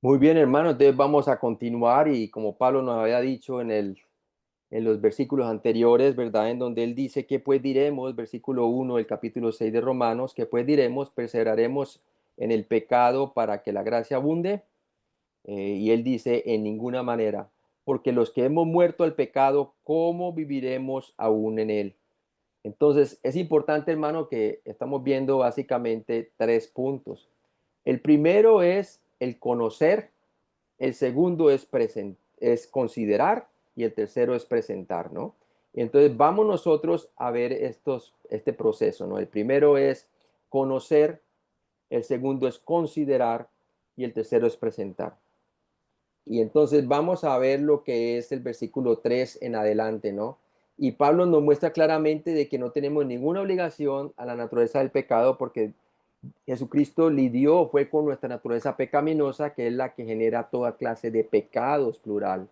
Muy bien, hermano. Entonces vamos a continuar y como Pablo nos había dicho en los versículos anteriores, ¿verdad? En donde él dice que pues diremos, versículo 1 del capítulo 6 de Romanos, que pues diremos, perseveraremos en el pecado para que la gracia abunde. Y él dice, en ninguna manera, porque los que hemos muerto al pecado, ¿cómo viviremos aún en él? Entonces, es importante, hermano, que estamos viendo básicamente tres puntos. El primero es el conocer, el segundo es considerar y el tercero es presentar, ¿no? Y entonces vamos nosotros a ver este proceso, ¿no? El primero es conocer, el segundo es considerar y el tercero es presentar. Y entonces vamos a ver lo que es el versículo 3 en adelante, ¿no? Y Pablo nos muestra claramente de que no tenemos ninguna obligación a la naturaleza del pecado porque Jesucristo lidió, fue con nuestra naturaleza pecaminosa, que es la que genera toda clase de pecados, plural.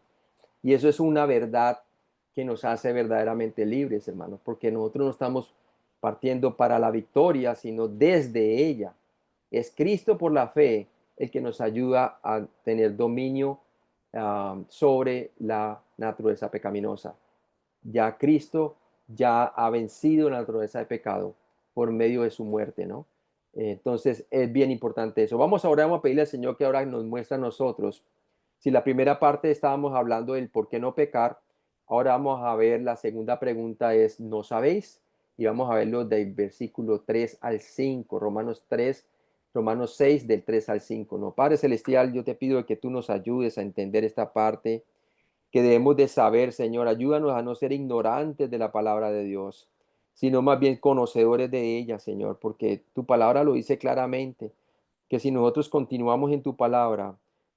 Y eso es una verdad que nos hace verdaderamente libres, hermanos, porque nosotros no estamos partiendo para la victoria, sino desde ella. Es Cristo por la fe el que nos ayuda a tener dominio sobre la naturaleza pecaminosa. Ya Cristo ya ha vencido la naturaleza de pecado por medio de su muerte, ¿no? Entonces es bien importante eso. Vamos ahora a pedirle al Señor que ahora nos muestre a nosotros. Si la primera parte estábamos hablando del por qué no pecar, ahora vamos a ver la segunda pregunta es, ¿no sabéis? Y vamos a verlo del versículo 3 al 5, Romanos 6 del 3 al 5, ¿no? Padre Celestial, yo te pido que tú nos ayudes a entender esta parte que debemos de saber, Señor. Ayúdanos a no ser ignorantes de la palabra de Dios, sino más bien conocedores de ella, Señor, porque tu palabra lo dice claramente, que si nosotros continuamos en tu palabra,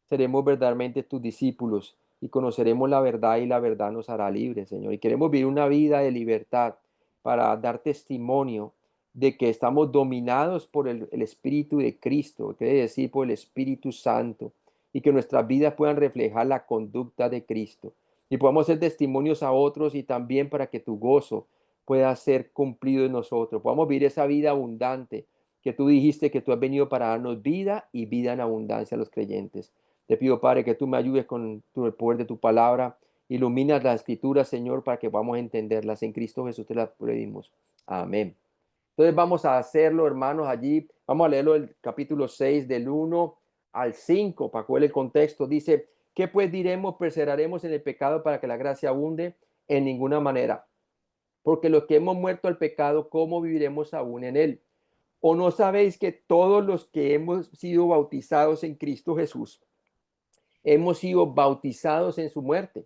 seremos verdaderamente tus discípulos y conoceremos la verdad y la verdad nos hará libres, Señor. Y queremos vivir una vida de libertad para dar testimonio de que estamos dominados por el Espíritu de Cristo, quiere decir por el Espíritu Santo, y que nuestras vidas puedan reflejar la conducta de Cristo y podamos ser testimonios a otros y también para que tu gozo pueda ser cumplido en nosotros. Podamos vivir esa vida abundante que tú dijiste que tú has venido para darnos vida y vida en abundancia a los creyentes. Te pido, Padre, que tú me ayudes con el poder de tu palabra. Iluminas las escrituras, Señor, para que podamos entenderlas. En Cristo Jesús te las pedimos. Amén. Entonces vamos a hacerlo, hermanos, allí. Vamos a leerlo el capítulo 6 del 1 al 5 para coger el contexto. Dice, ¿qué pues diremos? ¿Perseveraremos en el pecado para que la gracia abunde? En ninguna manera. Porque los que hemos muerto al pecado, ¿cómo viviremos aún en él? ¿O no sabéis que todos los que hemos sido bautizados en Cristo Jesús, hemos sido bautizados en su muerte?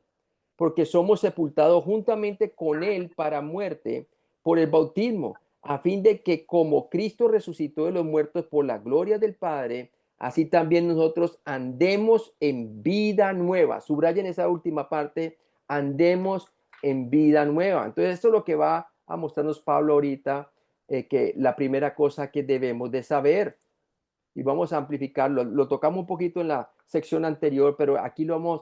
Porque somos sepultados juntamente con él para muerte por el bautismo, a fin de que como Cristo resucitó de los muertos por la gloria del Padre, así también nosotros andemos en vida nueva. Subrayen esa última parte, andemos en vida nueva. Entonces, esto es lo que va a mostrarnos Pablo ahorita, que la primera cosa que debemos de saber, y vamos a amplificarlo. Lo tocamos un poquito en la sección anterior, pero aquí lo vamos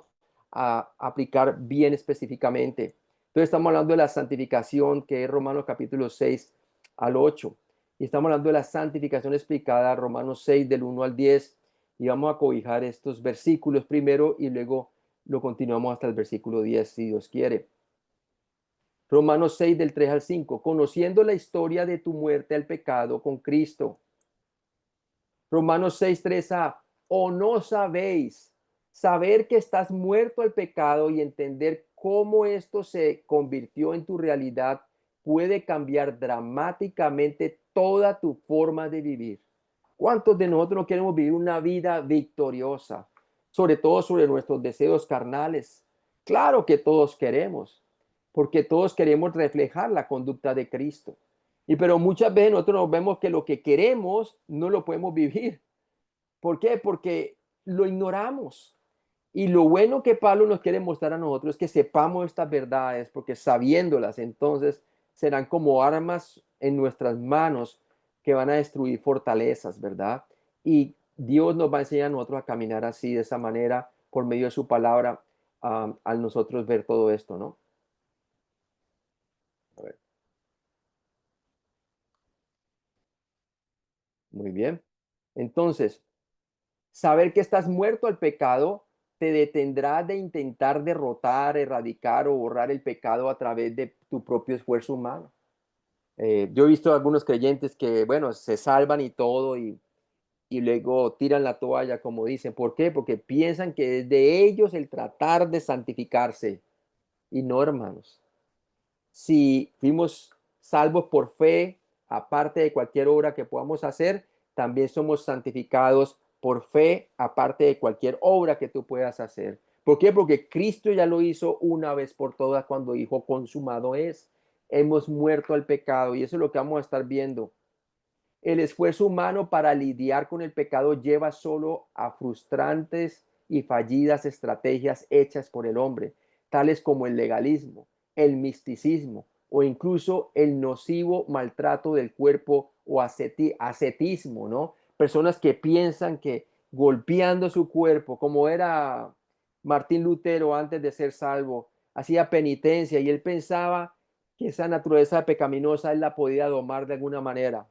a aplicar bien específicamente. Entonces estamos hablando de la santificación, que es Romanos capítulo 6 al 8. Y estamos hablando de la santificación explicada, Romanos 6 del 1 al 10. Y vamos a cobijar estos versículos primero y luego lo continuamos hasta el versículo 10, si Dios quiere. Romanos 6 del 3 al 5. Conociendo la historia de tu muerte al pecado con Cristo. Romanos 6, 3a. ¿O no sabéis? Saber que estás muerto al pecado y entender cómo esto se convirtió en tu realidad puede cambiar dramáticamente toda tu forma de vivir. ¿Cuántos de nosotros no queremos vivir una vida victoriosa? Sobre todo sobre nuestros deseos carnales. Claro que todos queremos, porque todos queremos reflejar la conducta de Cristo. Y pero muchas veces nosotros nos vemos que lo que queremos no lo podemos vivir. ¿Por qué? Porque lo ignoramos. Y lo bueno que Pablo nos quiere mostrar a nosotros es que sepamos estas verdades, porque sabiéndolas, entonces serán como armas en nuestras manos que van a destruir fortalezas, ¿verdad? Y Dios nos va a enseñar a nosotros a caminar así, de esa manera, por medio de su palabra, al nosotros ver todo esto, ¿no? A ver, muy bien. Entonces, Saber que estás muerto al pecado te detendrá de intentar derrotar, erradicar o borrar el pecado a través de tu propio esfuerzo humano. Yo he visto algunos creyentes que, bueno, se salvan y todo y luego tiran la toalla, como dicen. ¿Por qué? Porque piensan que es de ellos el tratar de santificarse. Y no, hermanos. Si fuimos salvos por fe, aparte de cualquier obra que podamos hacer, también somos santificados por fe, aparte de cualquier obra que tú puedas hacer. ¿Por qué? Porque Cristo ya lo hizo una vez por todas cuando dijo consumado es. Hemos muerto al pecado y eso es lo que vamos a estar viendo. El esfuerzo humano para lidiar con el pecado lleva solo a frustrantes y fallidas estrategias hechas por el hombre, tales como el legalismo, el misticismo o incluso el nocivo maltrato del cuerpo o ascetismo, ¿no? Personas que piensan que golpeando su cuerpo, como era Martín Lutero antes de ser salvo, hacía penitencia y él pensaba que esa naturaleza pecaminosa él la podía domar de alguna manera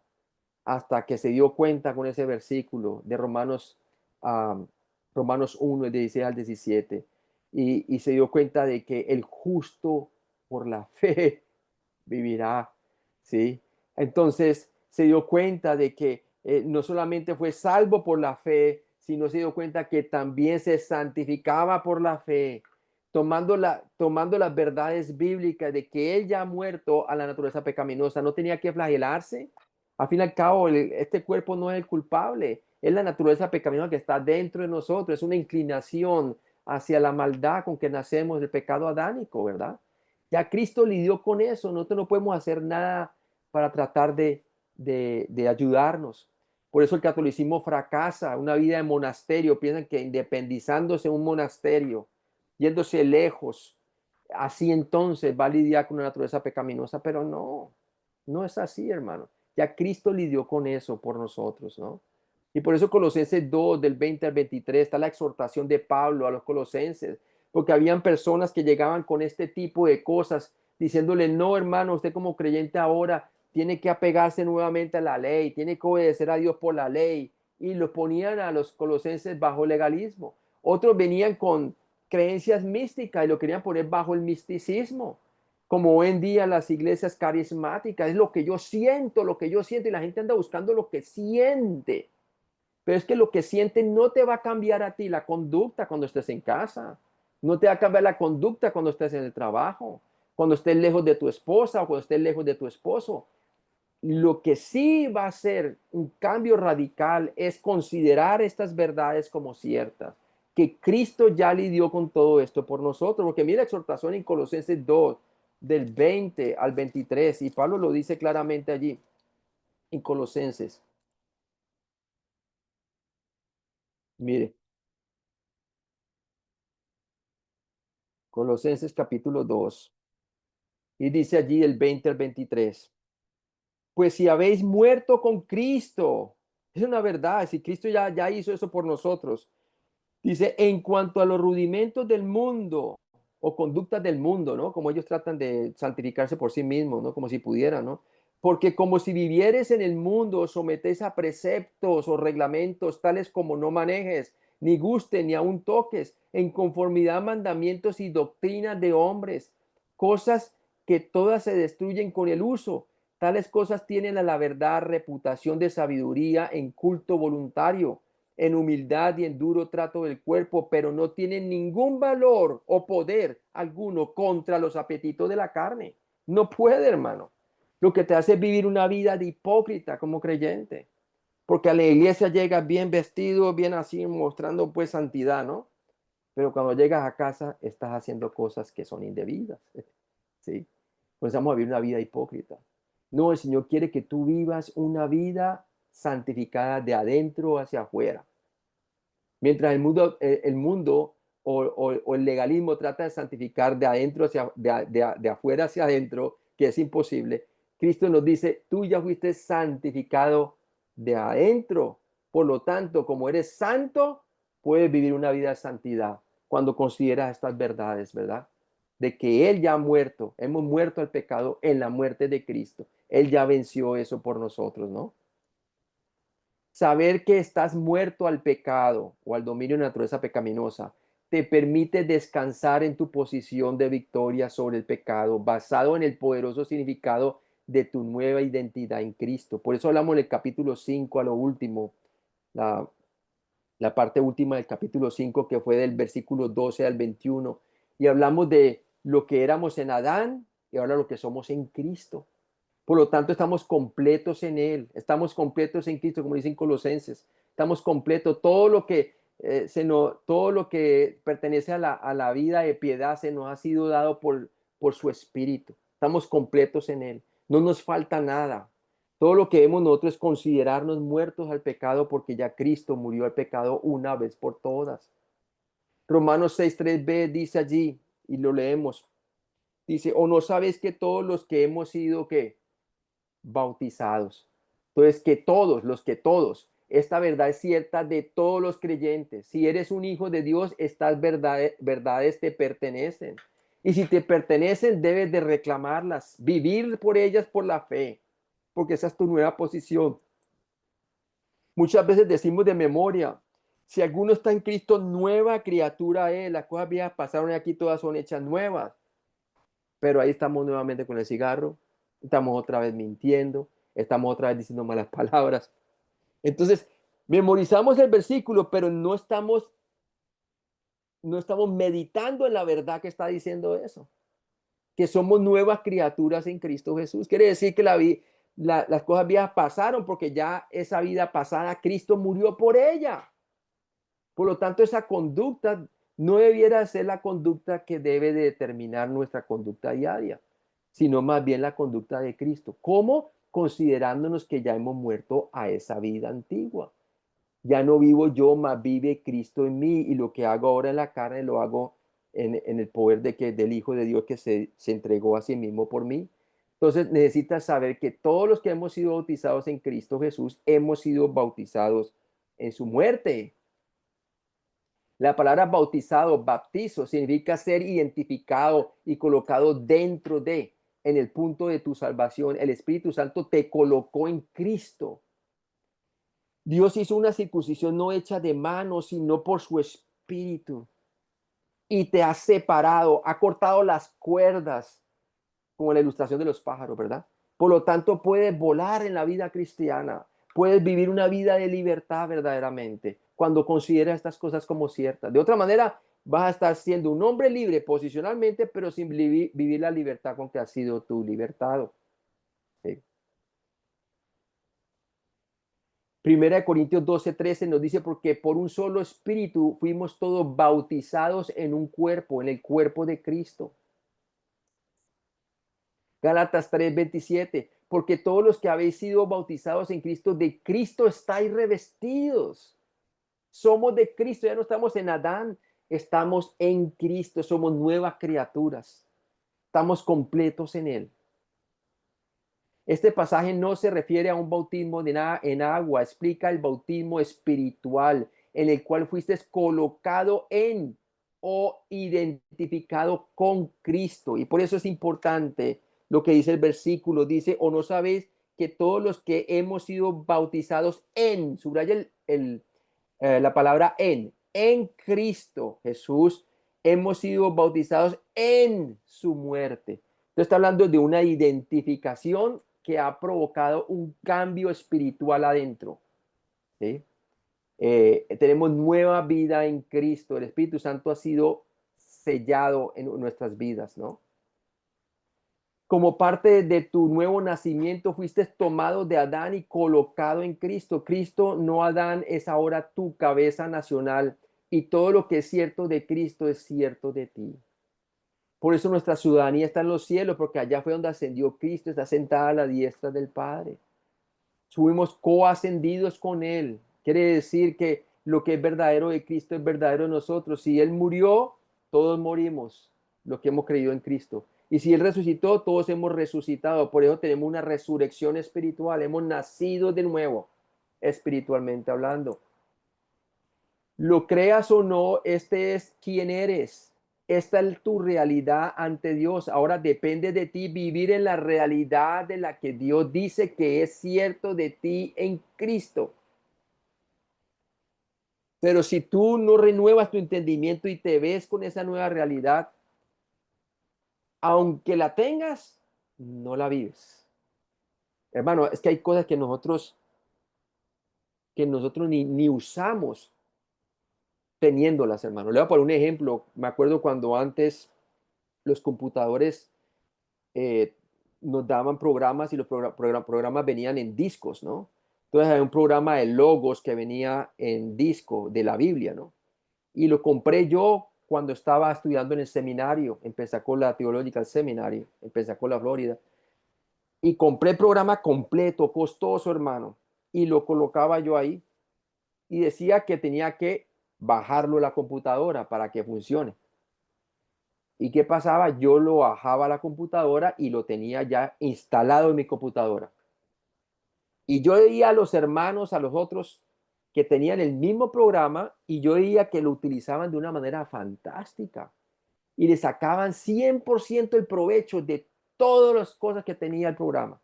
hasta que se dio cuenta con ese versículo de um, Romanos 1, el 16 al 17, y se dio cuenta de que el justo por la fe vivirá, ¿sí? Entonces se dio cuenta de que no solamente fue salvo por la fe, sino se dio cuenta que también se santificaba por la fe, tomando las verdades bíblicas de que él ya ha muerto a la naturaleza pecaminosa, no tenía que flagelarse. Al fin y al cabo, este cuerpo no es el culpable, es la naturaleza pecaminosa que está dentro de nosotros, es una inclinación hacia la maldad con que nacemos del pecado adánico, ¿verdad? Ya Cristo lidió con eso, nosotros no podemos hacer nada para tratar de ayudarnos. Por eso el catolicismo fracasa, una vida de monasterio, piensan que independizándose de un monasterio, yéndose lejos, así entonces va a lidiar con una naturaleza pecaminosa, pero no, no es así, hermano. Ya Cristo lidió con eso por nosotros, ¿no? Y por eso Colosenses 2, del 20 al 23, está la exhortación de Pablo a los colosenses, porque habían personas que llegaban con este tipo de cosas, diciéndole, no, hermano, usted como creyente ahora tiene que apegarse nuevamente a la ley, tiene que obedecer a Dios por la ley, y los ponían a los colosenses bajo legalismo. Otros venían con creencias místicas y lo querían poner bajo el misticismo, como hoy en día las iglesias carismáticas, es lo que yo siento, y la gente anda buscando lo que siente. Pero es que lo que siente no te va a cambiar a ti la conducta cuando estés en casa. No te va a cambiar la conducta cuando estés en el trabajo, cuando estés lejos de tu esposa o cuando estés lejos de tu esposo. Lo que sí va a ser un cambio radical es considerar estas verdades como ciertas, que Cristo ya lidió con todo esto por nosotros, porque mira la exhortación en Colosenses 2, del 20 al 23, y Pablo lo dice claramente allí en Colosenses. Mire, Colosenses capítulo 2, y dice allí el 20 al 23. Pues si habéis muerto con Cristo, es una verdad, si Cristo ya hizo eso por nosotros. Dice, en cuanto a los rudimentos del mundo o conductas del mundo, ¿no? Como ellos tratan de santificarse por sí mismos, ¿no? Como si pudieran, ¿no? Porque como si vivieres en el mundo, os sometéis a preceptos o reglamentos tales como no manejes, ni guste, ni aun toques, en conformidad a mandamientos y doctrinas de hombres, cosas que todas se destruyen con el uso. Tales cosas tienen a la verdad reputación de sabiduría en culto voluntario, en humildad y en duro trato del cuerpo, pero no tienen ningún valor o poder alguno contra los apetitos de la carne. No puede, hermano. Lo que te hace es vivir una vida de hipócrita como creyente, porque a la iglesia llegas bien vestido, bien así, mostrando pues santidad, ¿no? Pero cuando llegas a casa estás haciendo cosas que son indebidas, ¿sí? Pues vamos a vivir una vida hipócrita. No, el Señor quiere que tú vivas una vida santificada de adentro hacia afuera. Mientras el mundo o el legalismo trata de santificar de adentro de afuera hacia adentro, que es imposible, Cristo nos dice, tú ya fuiste santificado de adentro. Por lo tanto, como eres santo, puedes vivir una vida de santidad cuando consideras estas verdades, ¿verdad? De que Él ya ha muerto, hemos muerto al pecado en la muerte de Cristo. Él ya venció eso por nosotros, ¿no? Saber que estás muerto al pecado o al dominio de la naturaleza pecaminosa te permite descansar en tu posición de victoria sobre el pecado, basado en el poderoso significado de tu nueva identidad en Cristo. Por eso hablamos en el capítulo 5 a lo último, la, la parte última del capítulo 5 que fue del versículo 12 al 21, y hablamos de lo que éramos en Adán y ahora lo que somos en Cristo. Por lo tanto, estamos completos en Él, estamos completos en Cristo, como dicen Colosenses, estamos completos. Todo lo que, todo lo que pertenece a la vida de piedad se nos ha sido dado por su Espíritu. Estamos completos en Él, no nos falta nada. Todo lo que debemos nosotros es considerarnos muertos al pecado porque ya Cristo murió al pecado una vez por todas. Romanos 6:3b dice allí, y lo leemos, dice, o no sabes que todos los que hemos sido, ¿qué? Bautizados. Entonces, que todos, esta verdad es cierta de todos los creyentes. Si eres un hijo de Dios, estas verdades te pertenecen. Y si te pertenecen, debes de reclamarlas, vivir por ellas por la fe, porque esa es tu nueva posición. Muchas veces decimos de memoria, si alguno está en Cristo, nueva criatura es, las cosas viejas pasaron y aquí todas son hechas nuevas. Pero ahí estamos nuevamente con el cigarro, estamos otra vez mintiendo, estamos otra vez diciendo malas palabras. Entonces, memorizamos el versículo, pero no estamos meditando en la verdad que está diciendo eso, que somos nuevas criaturas en Cristo Jesús. Quiere decir que las cosas viejas pasaron porque ya esa vida pasada, Cristo murió por ella. Por lo tanto, esa conducta no debiera ser la conducta que debe de determinar nuestra conducta diaria, sino más bien la conducta de Cristo. ¿Cómo? Considerándonos que ya hemos muerto a esa vida antigua. Ya no vivo yo, más vive Cristo en mí, y lo que hago ahora en la carne lo hago en el poder del Hijo de Dios que se entregó a sí mismo por mí. Entonces necesitas saber que todos los que hemos sido bautizados en Cristo Jesús hemos sido bautizados en su muerte. La palabra bautizado, baptizo, significa ser identificado y colocado dentro de, en el punto de tu salvación. El Espíritu Santo te colocó en Cristo. Dios hizo una circuncisión no hecha de manos, sino por su Espíritu. Y te ha separado, ha cortado las cuerdas, como la ilustración de los pájaros, ¿verdad? Por lo tanto, puedes volar en la vida cristiana, puedes vivir una vida de libertad verdaderamente, cuando consideras estas cosas como ciertas. De otra manera, vas a estar siendo un hombre libre posicionalmente, pero sin vivir la libertad con que has sido tú libertado. ¿Sí? Primera de Corintios 12:13 nos dice, porque por un solo espíritu fuimos todos bautizados en un cuerpo, en el cuerpo de Cristo. Gálatas 3:27, porque todos los que habéis sido bautizados en Cristo, de Cristo estáis revestidos. Somos de Cristo, ya no estamos en Adán, estamos en Cristo, somos nuevas criaturas, estamos completos en Él. Este pasaje no se refiere a un bautismo de nada en agua, explica el bautismo espiritual en el cual fuiste colocado en o identificado con Cristo. Y por eso es importante lo que dice el versículo, dice, o no sabéis que todos los que hemos sido bautizados en, subraya la palabra en Cristo Jesús, hemos sido bautizados en su muerte. Entonces está hablando de una identificación que ha provocado un cambio espiritual adentro. ¿Sí? Tenemos nueva vida en Cristo. El Espíritu Santo ha sido sellado en nuestras vidas, ¿no? Como parte de tu nuevo nacimiento, fuiste tomado de Adán y colocado en Cristo. Cristo, no Adán, es ahora tu cabeza nacional y todo lo que es cierto de Cristo es cierto de ti. Por eso nuestra ciudadanía está en los cielos, porque allá fue donde ascendió Cristo, está sentada a la diestra del Padre. Fuimos coascendidos con Él. Quiere decir que lo que es verdadero de Cristo es verdadero de nosotros. Si Él murió, todos morimos, los que hemos creído en Cristo. Y si Él resucitó, todos hemos resucitado. Por eso tenemos una resurrección espiritual. Hemos nacido de nuevo, espiritualmente hablando. Lo creas o no, este es quién eres. Esta es tu realidad ante Dios. Ahora depende de ti vivir en la realidad de la que Dios dice que es cierto de ti en Cristo. Pero si tú no renuevas tu entendimiento y te ves con esa nueva realidad, aunque la tengas, no la vives. Hermano, es que hay cosas que nosotros ni usamos teniéndolas, hermano. Le voy a poner un ejemplo. Me acuerdo cuando antes los computadores eh, nos daban programas y los programas venían en discos, ¿no? Entonces hay un programa de logos que venía en disco de la Biblia, ¿no? Y lo compré yo cuando estaba estudiando en el seminario, en Pensacola Theological Seminary, en Pensacola, Florida. Y compré el programa completo, costoso, hermano. Y lo colocaba yo ahí y decía que tenía que bajarlo a la computadora para que funcione. ¿Y qué pasaba? Yo lo bajaba a la computadora y lo tenía ya instalado en mi computadora. Y yo veía a los hermanos, a los otros que tenían el mismo programa y yo veía que lo utilizaban de una manera fantástica y le sacaban 100% el provecho de todas las cosas que tenía el programa.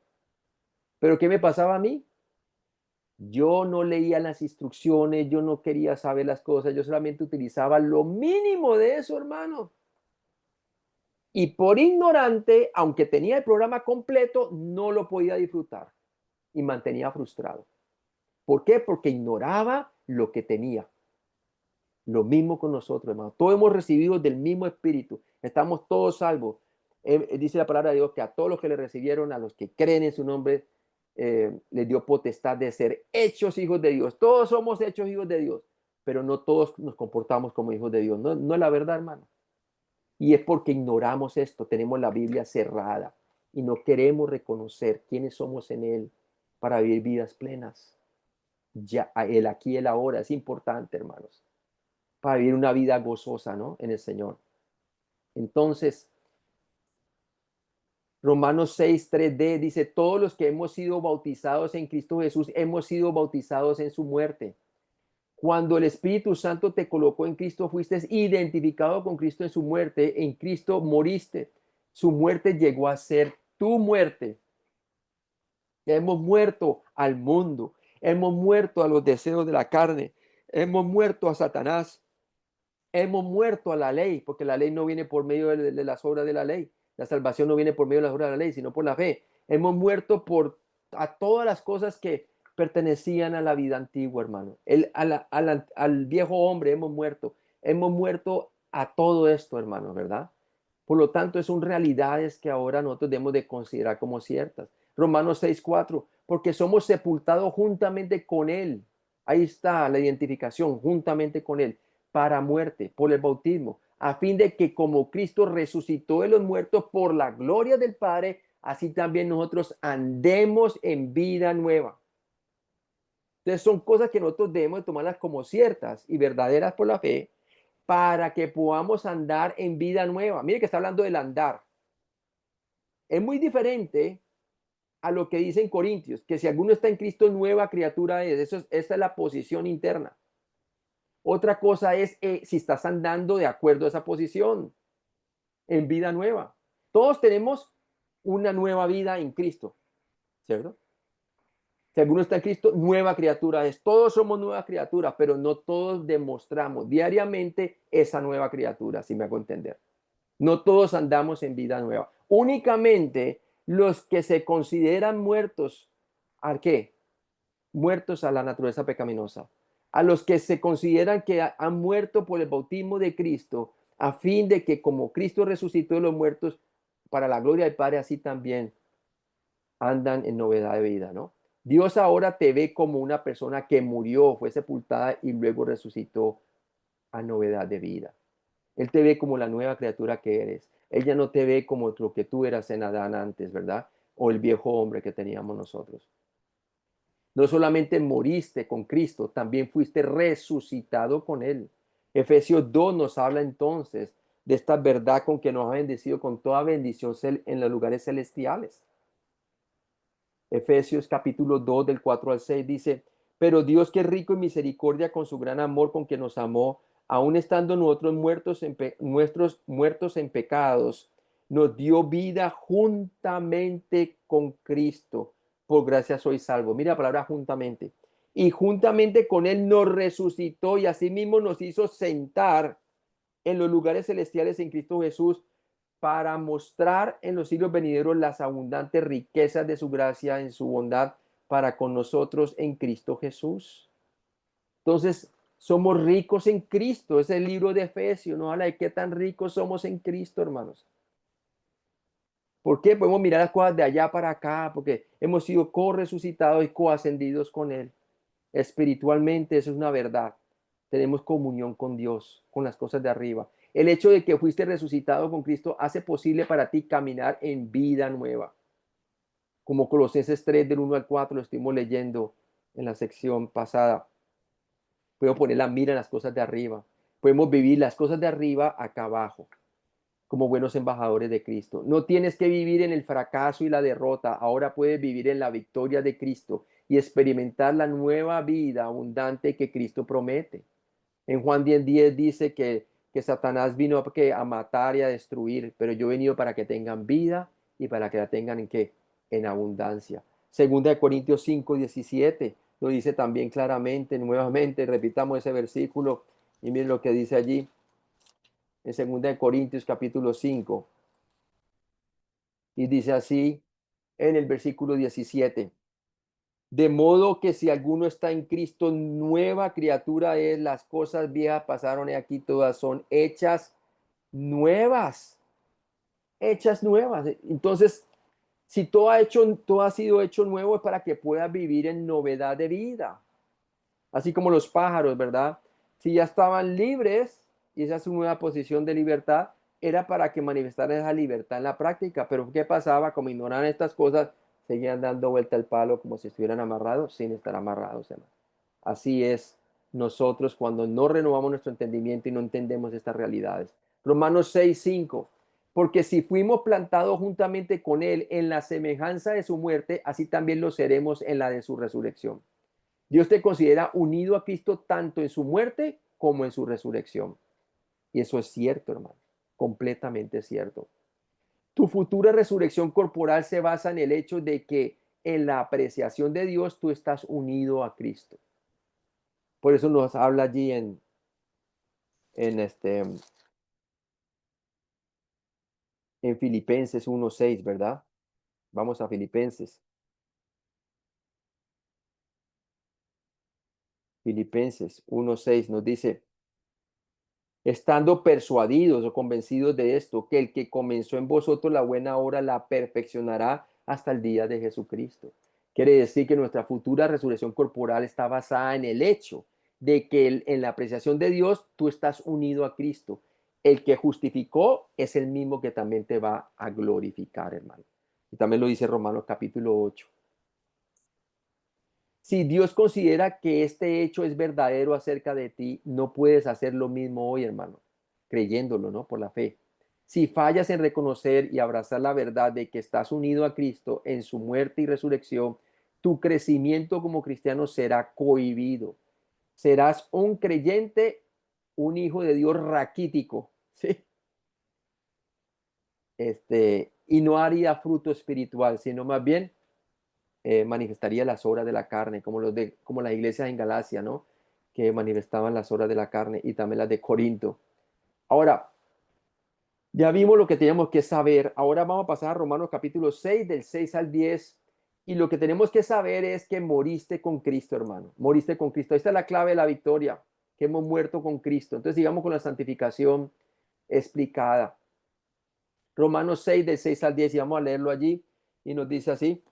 Pero ¿qué me pasaba a mí? Yo no leía las instrucciones, yo no quería saber las cosas, yo solamente utilizaba lo mínimo de eso, hermano. Y por ignorante, aunque tenía el programa completo, no lo podía disfrutar y mantenía frustrado. ¿Por qué? Porque ignoraba lo que tenía. Lo mismo con nosotros, hermano. Todos hemos recibido del mismo espíritu. Estamos todos salvos. Dice la palabra de Dios que a todos los que le recibieron, a los que creen en su nombre, les dio potestad de ser hechos hijos de Dios. Todos somos hechos hijos de Dios, pero no todos nos comportamos como hijos de Dios. No, no es la verdad, hermano. Y es porque ignoramos esto, tenemos la Biblia cerrada y no queremos reconocer quiénes somos en Él para vivir vidas plenas. Ya, el aquí y el ahora es importante, hermanos, para vivir una vida gozosa, ¿no? En el Señor. Entonces, Romanos 6:3d dice, todos los que hemos sido bautizados en Cristo Jesús, hemos sido bautizados en su muerte. Cuando el Espíritu Santo te colocó en Cristo, fuiste identificado con Cristo en su muerte, en Cristo moriste. Su muerte llegó a ser tu muerte. Hemos muerto al mundo, hemos muerto a los deseos de la carne, hemos muerto a Satanás, hemos muerto a la ley, porque la ley no viene por medio de las obras de la ley. La salvación no viene por medio de las obras de la ley, sino por la fe. Hemos muerto a todas las cosas que pertenecían a la vida antigua, hermano. Al viejo hombre hemos muerto. Hemos muerto a todo esto, hermano, ¿verdad? Por lo tanto, son realidades que ahora nosotros debemos de considerar como ciertas. Romanos 6:4, porque somos sepultados juntamente con Él. Ahí está la identificación, juntamente con Él para muerte por el bautismo, a fin de que como Cristo resucitó de los muertos por la gloria del Padre, así también nosotros andemos en vida nueva. Entonces son cosas que nosotros debemos tomarlas como ciertas y verdaderas por la fe para que podamos andar en vida nueva. Mire que está hablando del andar. Es muy diferente a lo que dice en Corintios, que si alguno está en Cristo, nueva criatura es. Esa es la posición interna. Otra cosa es si estás andando de acuerdo a esa posición en vida nueva. Todos tenemos una nueva vida en Cristo, ¿cierto? Si alguno está en Cristo, nueva criatura es. Todos somos nuevas criaturas, pero no todos demostramos diariamente esa nueva criatura, si me hago entender. No todos andamos en vida nueva. Únicamente los que se consideran muertos, ¿a qué? Muertos a la naturaleza pecaminosa, a los que se consideran que han muerto por el bautismo de Cristo, a fin de que como Cristo resucitó de los muertos, para la gloria del Padre, así también andan en novedad de vida, ¿no? Dios ahora te ve como una persona que murió, fue sepultada y luego resucitó a novedad de vida. Él te ve como la nueva criatura que eres. Ella no te ve como lo que tú eras en Adán antes, ¿verdad? O el viejo hombre que teníamos nosotros. No solamente moriste con Cristo, también fuiste resucitado con Él. Efesios 2 nos habla entonces de esta verdad con que nos ha bendecido con toda bendición en los lugares celestiales. Efesios capítulo 2 del 4 al 6 dice, pero Dios que es rico en misericordia con su gran amor con que nos amó, aun estando nosotros nuestros muertos en pecados, nos dio vida juntamente con Cristo. Por gracia soy salvo. Mira la palabra juntamente. y juntamente con él nos resucitó y asimismo nos hizo sentar en los lugares celestiales en Cristo Jesús para mostrar en los siglos venideros las abundantes riquezas de su gracia en su bondad para con nosotros en Cristo Jesús. Entonces, somos ricos en Cristo. Es el libro de Efesios, ¿no? Habla de qué tan ricos somos en Cristo, hermanos. ¿Por qué? Podemos mirar las cosas de allá para acá, porque hemos sido co-resucitados y co-ascendidos con Él. Espiritualmente, eso es una verdad. Tenemos comunión con Dios, con las cosas de arriba. El hecho de que fuiste resucitado con Cristo hace posible para ti caminar en vida nueva. Como Colosenses 3 del 1 al 4 lo estuvimos leyendo en la sección pasada. Podemos poner la mira en las cosas de arriba. Podemos vivir las cosas de arriba acá abajo, como buenos embajadores de Cristo. No tienes que vivir en el fracaso y la derrota. Ahora puedes vivir en la victoria de Cristo y experimentar la nueva vida abundante que Cristo promete. En Juan 10:10 dice que Satanás vino a matar y a destruir, pero yo he venido para que tengan vida y para que la tengan en qué, en abundancia. Segunda de Corintios 5:17 lo dice también claramente, nuevamente, repitamos ese versículo y miren lo que dice allí en segunda de Corintios capítulo 5 y dice así en el versículo 17. De modo que si alguno está en Cristo, nueva criatura es, las cosas viejas pasaron y aquí todas son hechas nuevas, hechas nuevas. Entonces, si todo ha sido hecho nuevo es para que puedas vivir en novedad de vida. Así como los pájaros, ¿verdad? Si ya estaban libres y esa es su nueva posición de libertad, era para que manifestaran esa libertad en la práctica. Pero ¿qué pasaba? Como ignoraban estas cosas, seguían dando vuelta al palo como si estuvieran amarrados sin estar amarrados, hermano. Así es nosotros cuando no renovamos nuestro entendimiento y no entendemos estas realidades. Romanos 6:5. Porque si fuimos plantados juntamente con él en la semejanza de su muerte, así también lo seremos en la de su resurrección. Dios te considera unido a Cristo tanto en su muerte como en su resurrección. Y eso es cierto, hermano, completamente cierto. Tu futura resurrección corporal se basa en el hecho de que en la apreciación de Dios tú estás unido a Cristo. Por eso nos habla allí en, este, en Filipenses 1:6, ¿verdad? Vamos a Filipenses. Filipenses 1:6 nos dice, estando persuadidos o convencidos de esto, que el que comenzó en vosotros la buena obra la perfeccionará hasta el día de Jesucristo. Quiere decir que nuestra futura resurrección corporal está basada en el hecho de que en la apreciación de Dios tú estás unido a Cristo. El que justificó es el mismo que también te va a glorificar, hermano. Y también lo dice Romanos capítulo 8. Si Dios considera que este hecho es verdadero acerca de ti, no puedes hacer lo mismo hoy, hermano, creyéndolo, ¿no? Por la fe. Si fallas en reconocer y abrazar la verdad de que estás unido a Cristo en su muerte y resurrección, tu crecimiento como cristiano será cohibido. Serás un creyente, un hijo de Dios raquítico, ¿sí? Y no haría fruto espiritual, sino más bien manifestaría las obras de la carne, como las iglesias en Galacia, ¿no? Que manifestaban las obras de la carne y también las de Corinto. Ahora, ya vimos lo que teníamos que saber. Ahora vamos a pasar a Romanos capítulo 6, del 6 al 10. Y lo que tenemos que saber es que moriste con Cristo, hermano. Moriste con Cristo. Esta es la clave de la victoria, que hemos muerto con Cristo. Entonces, sigamos con la santificación explicada. Romanos 6, del 6 al 10, y vamos a leerlo allí. Y nos dice así.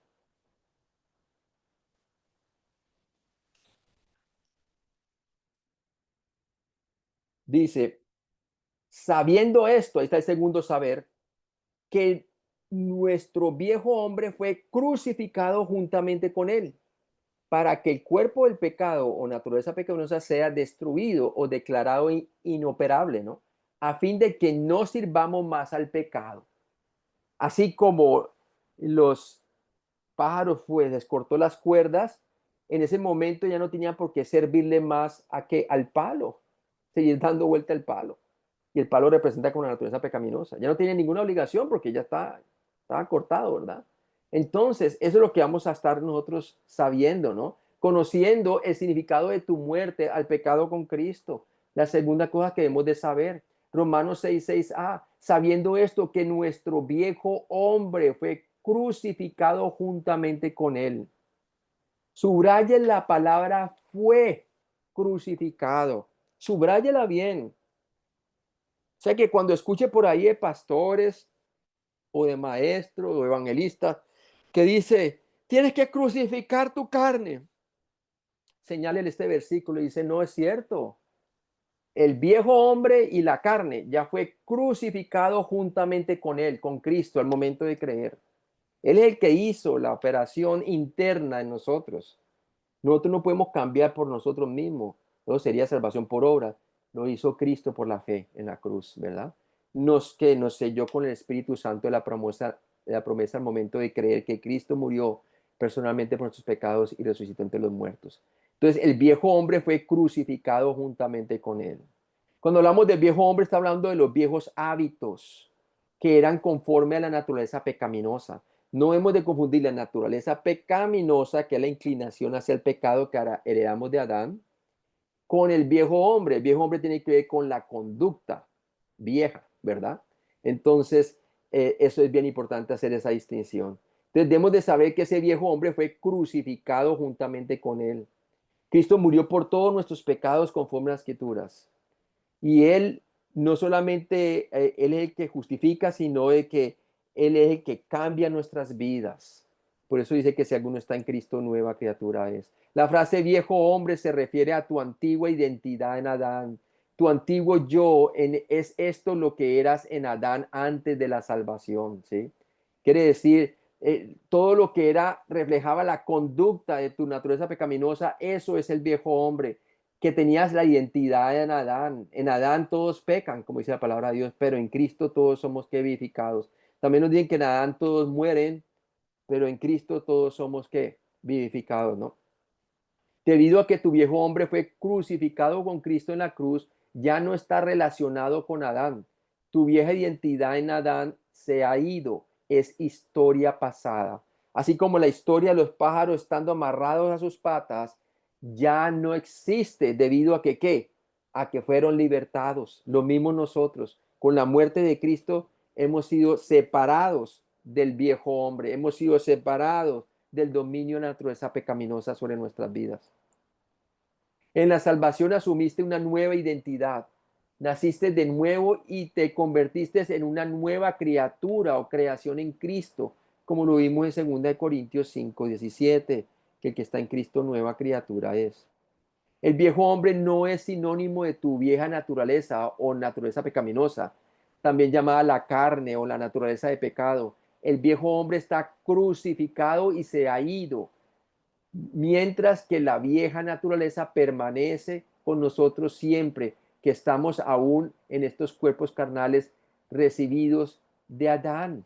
Dice, sabiendo esto, ahí está el segundo saber, que nuestro viejo hombre fue crucificado juntamente con él, para que el cuerpo del pecado o naturaleza pecaminosa sea destruido o declarado inoperable, ¿no? A fin de que no sirvamos más al pecado. Así como los pájaros pues les cortó las cuerdas, en ese momento ya no tenían por qué servirle más al palo, seguir dando vuelta al palo. Y el palo representa con la naturaleza pecaminosa. Ya no tiene ninguna obligación porque ya estaba cortado, ¿verdad? Entonces, eso es lo que vamos a estar nosotros sabiendo, ¿no? conociendo el significado de tu muerte al pecado con Cristo. La segunda cosa que debemos de saber, Romanos 6:6a, sabiendo esto, que nuestro viejo hombre fue crucificado juntamente con él. Subrayen la palabra fue crucificado. Subráyela bien. O sea que cuando escuche por ahí de pastores o de maestros o evangelistas que dice, tienes que crucificar tu carne, señálele este versículo y dice, no es cierto. El viejo hombre y la carne ya fue crucificado juntamente con él, con Cristo, al momento de creer. Él es el que hizo la operación interna en nosotros. Nosotros no podemos cambiar por nosotros mismos. Eso sería salvación por obra. Lo hizo Cristo por la fe en la cruz, ¿verdad? Nos selló con el Espíritu Santo de la promesa al momento de creer que Cristo murió personalmente por nuestros pecados y resucitó entre los muertos. Entonces, el viejo hombre fue crucificado juntamente con él. Cuando hablamos del viejo hombre, está hablando de los viejos hábitos que eran conforme a la naturaleza pecaminosa. No hemos de confundir la naturaleza pecaminosa, que es la inclinación hacia el pecado que heredamos de Adán, con el viejo hombre. El viejo hombre tiene que ver con la conducta vieja, ¿verdad? Entonces, eso es bien importante hacer esa distinción. Entonces, debemos de saber que ese viejo hombre fue crucificado juntamente con él. Cristo murió por todos nuestros pecados conforme a las Escrituras. Y Él no solamente, Él es el que justifica, sino de que Él es el que cambia nuestras vidas. Por eso dice que si alguno está en Cristo, nueva criatura es. La frase viejo hombre se refiere a tu antigua identidad en Adán. Tu antiguo yo es esto lo que eras en Adán antes de la salvación, ¿sí? Quiere decir, todo lo que reflejaba la conducta de tu naturaleza pecaminosa, eso es el viejo hombre, que tenías la identidad en Adán. En Adán todos pecan, como dice la palabra de Dios, pero en Cristo todos somos que vivificados. También nos dicen que en Adán todos mueren, pero en Cristo todos somos que vivificados, ¿no? Debido a que tu viejo hombre fue crucificado con Cristo en la cruz, ya no está relacionado con Adán. Tu vieja identidad en Adán se ha ido, es historia pasada. Así como la historia de los pájaros estando amarrados a sus patas, ya no existe debido a que, ¿qué? A que fueron libertados. Lo mismo nosotros. Con la muerte de Cristo hemos sido separados del viejo hombre, hemos sido separados del dominio de la naturaleza pecaminosa sobre nuestras vidas. En la salvación asumiste una nueva identidad. Naciste de nuevo y te convertiste en una nueva criatura o creación en Cristo, como lo vimos en 2 Corintios 5:17, que el que está en Cristo nueva criatura es. El viejo hombre no es sinónimo de tu vieja naturaleza o naturaleza pecaminosa, también llamada la carne o la naturaleza de pecado. El viejo hombre está crucificado y se ha ido, mientras que la vieja naturaleza permanece con nosotros siempre, que estamos aún en estos cuerpos carnales recibidos de Adán.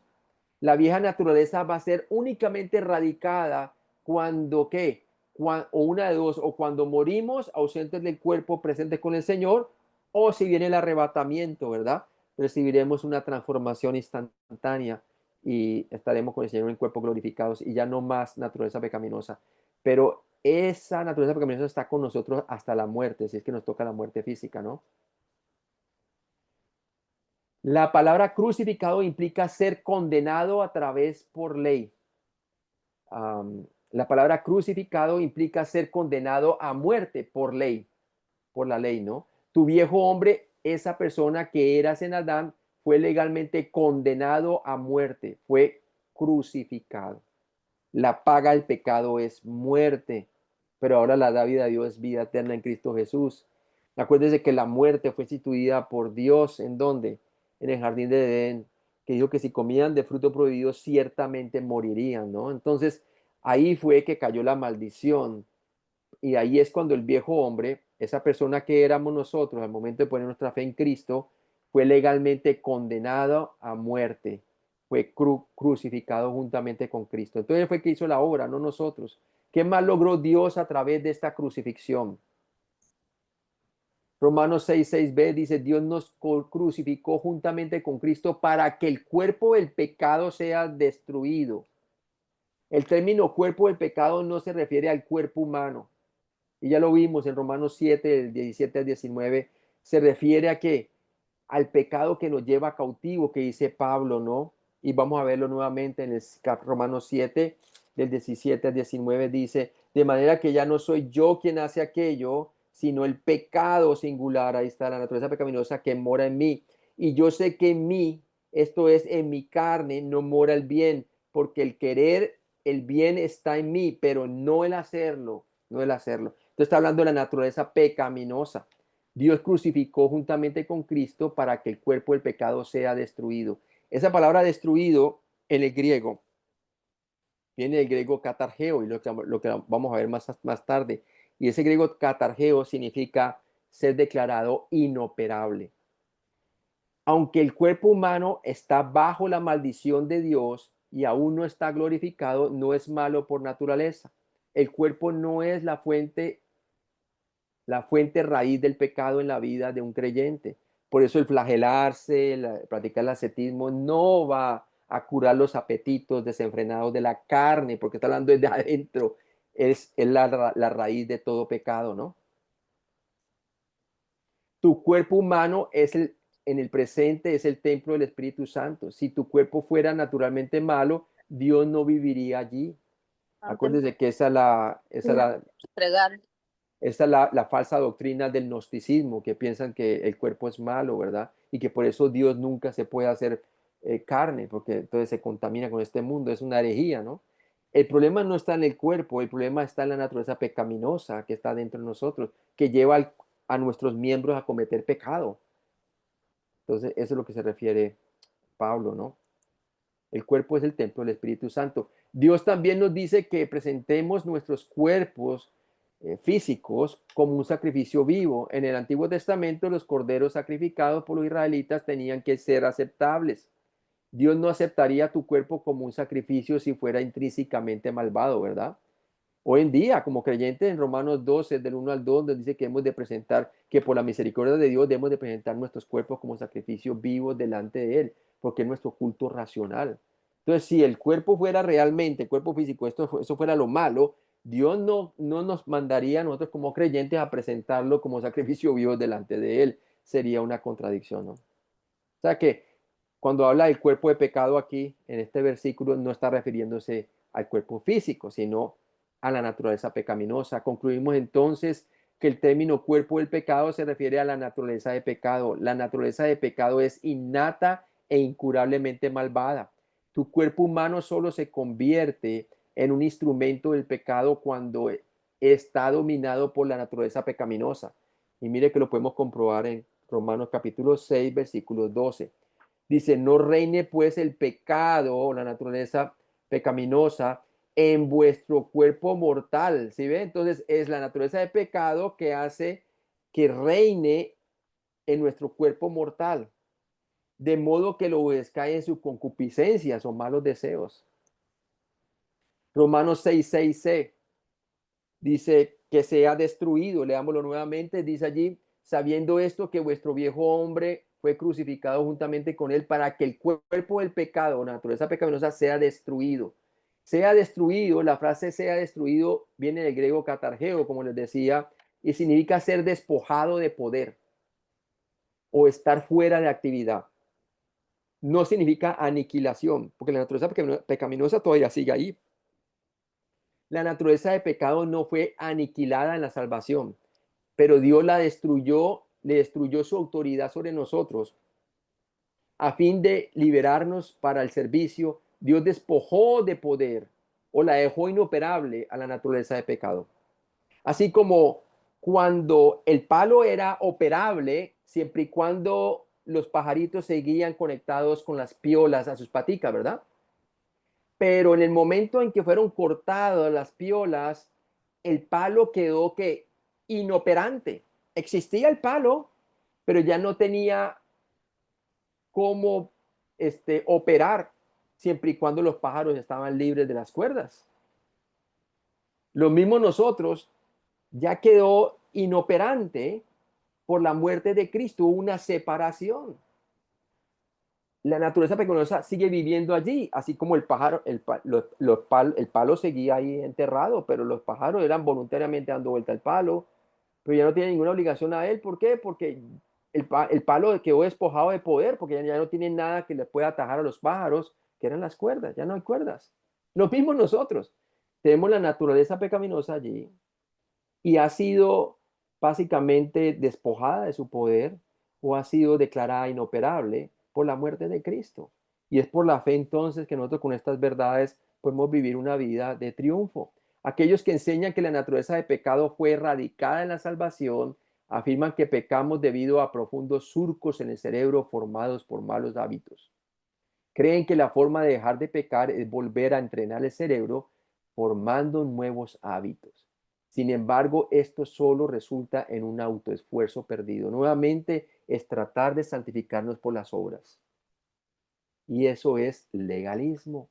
La vieja naturaleza va a ser únicamente erradicada cuando, ¿qué? O una de dos, o cuando morimos ausentes del cuerpo presente con el Señor, o si viene el arrebatamiento, ¿verdad? Recibiremos una transformación instantánea y estaremos con el Señor en cuerpos glorificados y ya no más naturaleza pecaminosa. Pero esa naturaleza pecaminosa está con nosotros hasta la muerte, si es que nos toca la muerte física, ¿no? La palabra crucificado implica ser condenado a través por ley. La palabra crucificado implica ser condenado a muerte por ley, por la ley, ¿no? Tu viejo hombre, esa persona que eras en Adán, fue legalmente condenado a muerte, fue crucificado. La paga del pecado es muerte, pero ahora la da vida a Dios es vida eterna en Cristo Jesús. Acuérdese que la muerte fue instituida por Dios, ¿en dónde? En el jardín de Edén, que dijo que si comían de fruto prohibido ciertamente morirían, ¿no? Entonces, ahí fue que cayó la maldición y ahí es cuando el viejo hombre, esa persona que éramos nosotros al momento de poner nuestra fe en Cristo, fue legalmente condenado a muerte, fue crucificado juntamente con Cristo. Entonces fue que hizo la obra, no nosotros. ¿Qué más logró Dios a través de esta crucifixión? Romanos 6:6b dice, Dios nos crucificó juntamente con Cristo para que el cuerpo del pecado sea destruido. El término cuerpo del pecado no se refiere al cuerpo humano. Y ya lo vimos en Romanos 7, del 17 al 19. Se refiere a qué? Al pecado que nos lleva cautivo, que dice Pablo, ¿no? Y vamos a verlo nuevamente en el Romanos 7, del 17 al 19, dice, de manera que ya no soy yo quien hace aquello, sino el pecado singular, ahí está la naturaleza pecaminosa que mora en mí. Y yo sé que en mí, esto es, en mi carne, no mora el bien, porque el querer el bien está en mí, pero no el hacerlo, no el hacerlo. Entonces está hablando de la naturaleza pecaminosa. Dios crucificó juntamente con Cristo para que el cuerpo del pecado sea destruido. Esa palabra destruido en el griego viene del griego catargeo y lo que vamos a ver más tarde. Y ese griego catargeo significa ser declarado inoperable. Aunque el cuerpo humano está bajo la maldición de Dios y aún no está glorificado, no es malo por naturaleza. El cuerpo no es la fuente raíz del pecado en la vida de un creyente. Por eso el flagelarse, practicar el ascetismo no va a curar los apetitos desenfrenados de la carne, porque está hablando desde adentro, es la raíz de todo pecado, ¿no? Tu cuerpo humano en el presente es el templo del Espíritu Santo. Si tu cuerpo fuera naturalmente malo, Dios no viviría allí. Acuérdese que esa es la falsa doctrina del gnosticismo, que piensan que el cuerpo es malo, ¿verdad? Y que por eso Dios nunca se puede hacer carne, porque entonces se contamina con este mundo. Es una herejía, ¿no? El problema no está en el cuerpo, el problema está en la naturaleza pecaminosa que está dentro de nosotros, que lleva a nuestros miembros a cometer pecado. Entonces, eso es lo que se refiere Pablo, ¿no? El cuerpo es el templo del Espíritu Santo. Dios también nos dice que presentemos nuestros cuerpos físicos como un sacrificio vivo. En el Antiguo Testamento, los corderos sacrificados por los israelitas tenían que ser aceptables. Dios no aceptaría tu cuerpo como un sacrificio si fuera intrínsecamente malvado, ¿verdad? Hoy en día, como creyentes en Romanos 12, del 1 al 2, nos dice que hemos de presentar, que por la misericordia de Dios debemos de presentar nuestros cuerpos como sacrificio vivo delante de Él, porque es nuestro culto racional. Entonces, si el cuerpo fuera realmente, el cuerpo físico, eso fuera lo malo, Dios no nos mandaría a nosotros como creyentes a presentarlo como sacrificio vivo delante de Él. Sería una contradicción, ¿no? O sea que cuando habla del cuerpo de pecado aquí, en este versículo, no está refiriéndose al cuerpo físico, sino a la naturaleza pecaminosa. Concluimos entonces que el término cuerpo del pecado se refiere a la naturaleza de pecado. La naturaleza de pecado es innata e incurablemente malvada. Tu cuerpo humano solo se convierte en un instrumento del pecado cuando está dominado por la naturaleza pecaminosa. Y mire que lo podemos comprobar en Romanos capítulo 6, versículo 12. Dice, no reine pues el pecado o la naturaleza pecaminosa en vuestro cuerpo mortal. ¿Sí ve? Entonces es la naturaleza de pecado que hace que reine en nuestro cuerpo mortal, de modo que lo obedezcáis en sus concupiscencias o malos deseos. Romanos 6:6c dice que sea destruido. Leámoslo nuevamente. Dice allí, sabiendo esto que vuestro viejo hombre fue crucificado juntamente con él para que el cuerpo del pecado, la naturaleza pecaminosa, sea destruido. Sea destruido, la frase sea destruido viene del griego catargeo, como les decía, y significa ser despojado de poder o estar fuera de actividad. No significa aniquilación, porque la naturaleza pecaminosa todavía sigue ahí. La naturaleza de pecado no fue aniquilada en la salvación, pero Dios la destruyó, le destruyó su autoridad sobre nosotros a fin de liberarnos para el servicio. Dios despojó de poder o la dejó inoperable a la naturaleza de pecado. Así como cuando el palo era operable, siempre y cuando los pajaritos seguían conectados con las piolas a sus paticas, ¿verdad? Pero en el momento en que fueron cortadas las piolas, el palo quedó que inoperante. Existía el palo, pero ya no tenía cómo operar siempre y cuando los pájaros estaban libres de las cuerdas. Lo mismo nosotros, ya quedó inoperante por la muerte de Cristo, una separación. la naturaleza pecaminosa sigue viviendo allí, así como el pájaro, el palo seguía ahí enterrado, pero los pájaros eran voluntariamente dando vuelta al palo, pero ya no tiene ninguna obligación a él. ¿Por qué? Porque el palo quedó despojado de poder, porque ya no tiene nada que le pueda atajar a los pájaros, que eran las cuerdas, ya no hay cuerdas. Lo mismo nosotros, tenemos la naturaleza pecaminosa allí y ha sido básicamente despojada de su poder o ha sido declarada inoperable por la muerte de Cristo. Y es por la fe entonces que nosotros con estas verdades podemos vivir una vida de triunfo. Aquellos que enseñan que la naturaleza de pecado fue erradicada en la salvación afirman que pecamos debido a profundos surcos en el cerebro formados por malos hábitos. Creen que la forma de dejar de pecar es volver a entrenar el cerebro formando nuevos hábitos. Sin embargo, esto solo resulta en un autoesfuerzo perdido. Nuevamente es tratar de santificarnos por las obras. Y eso es legalismo.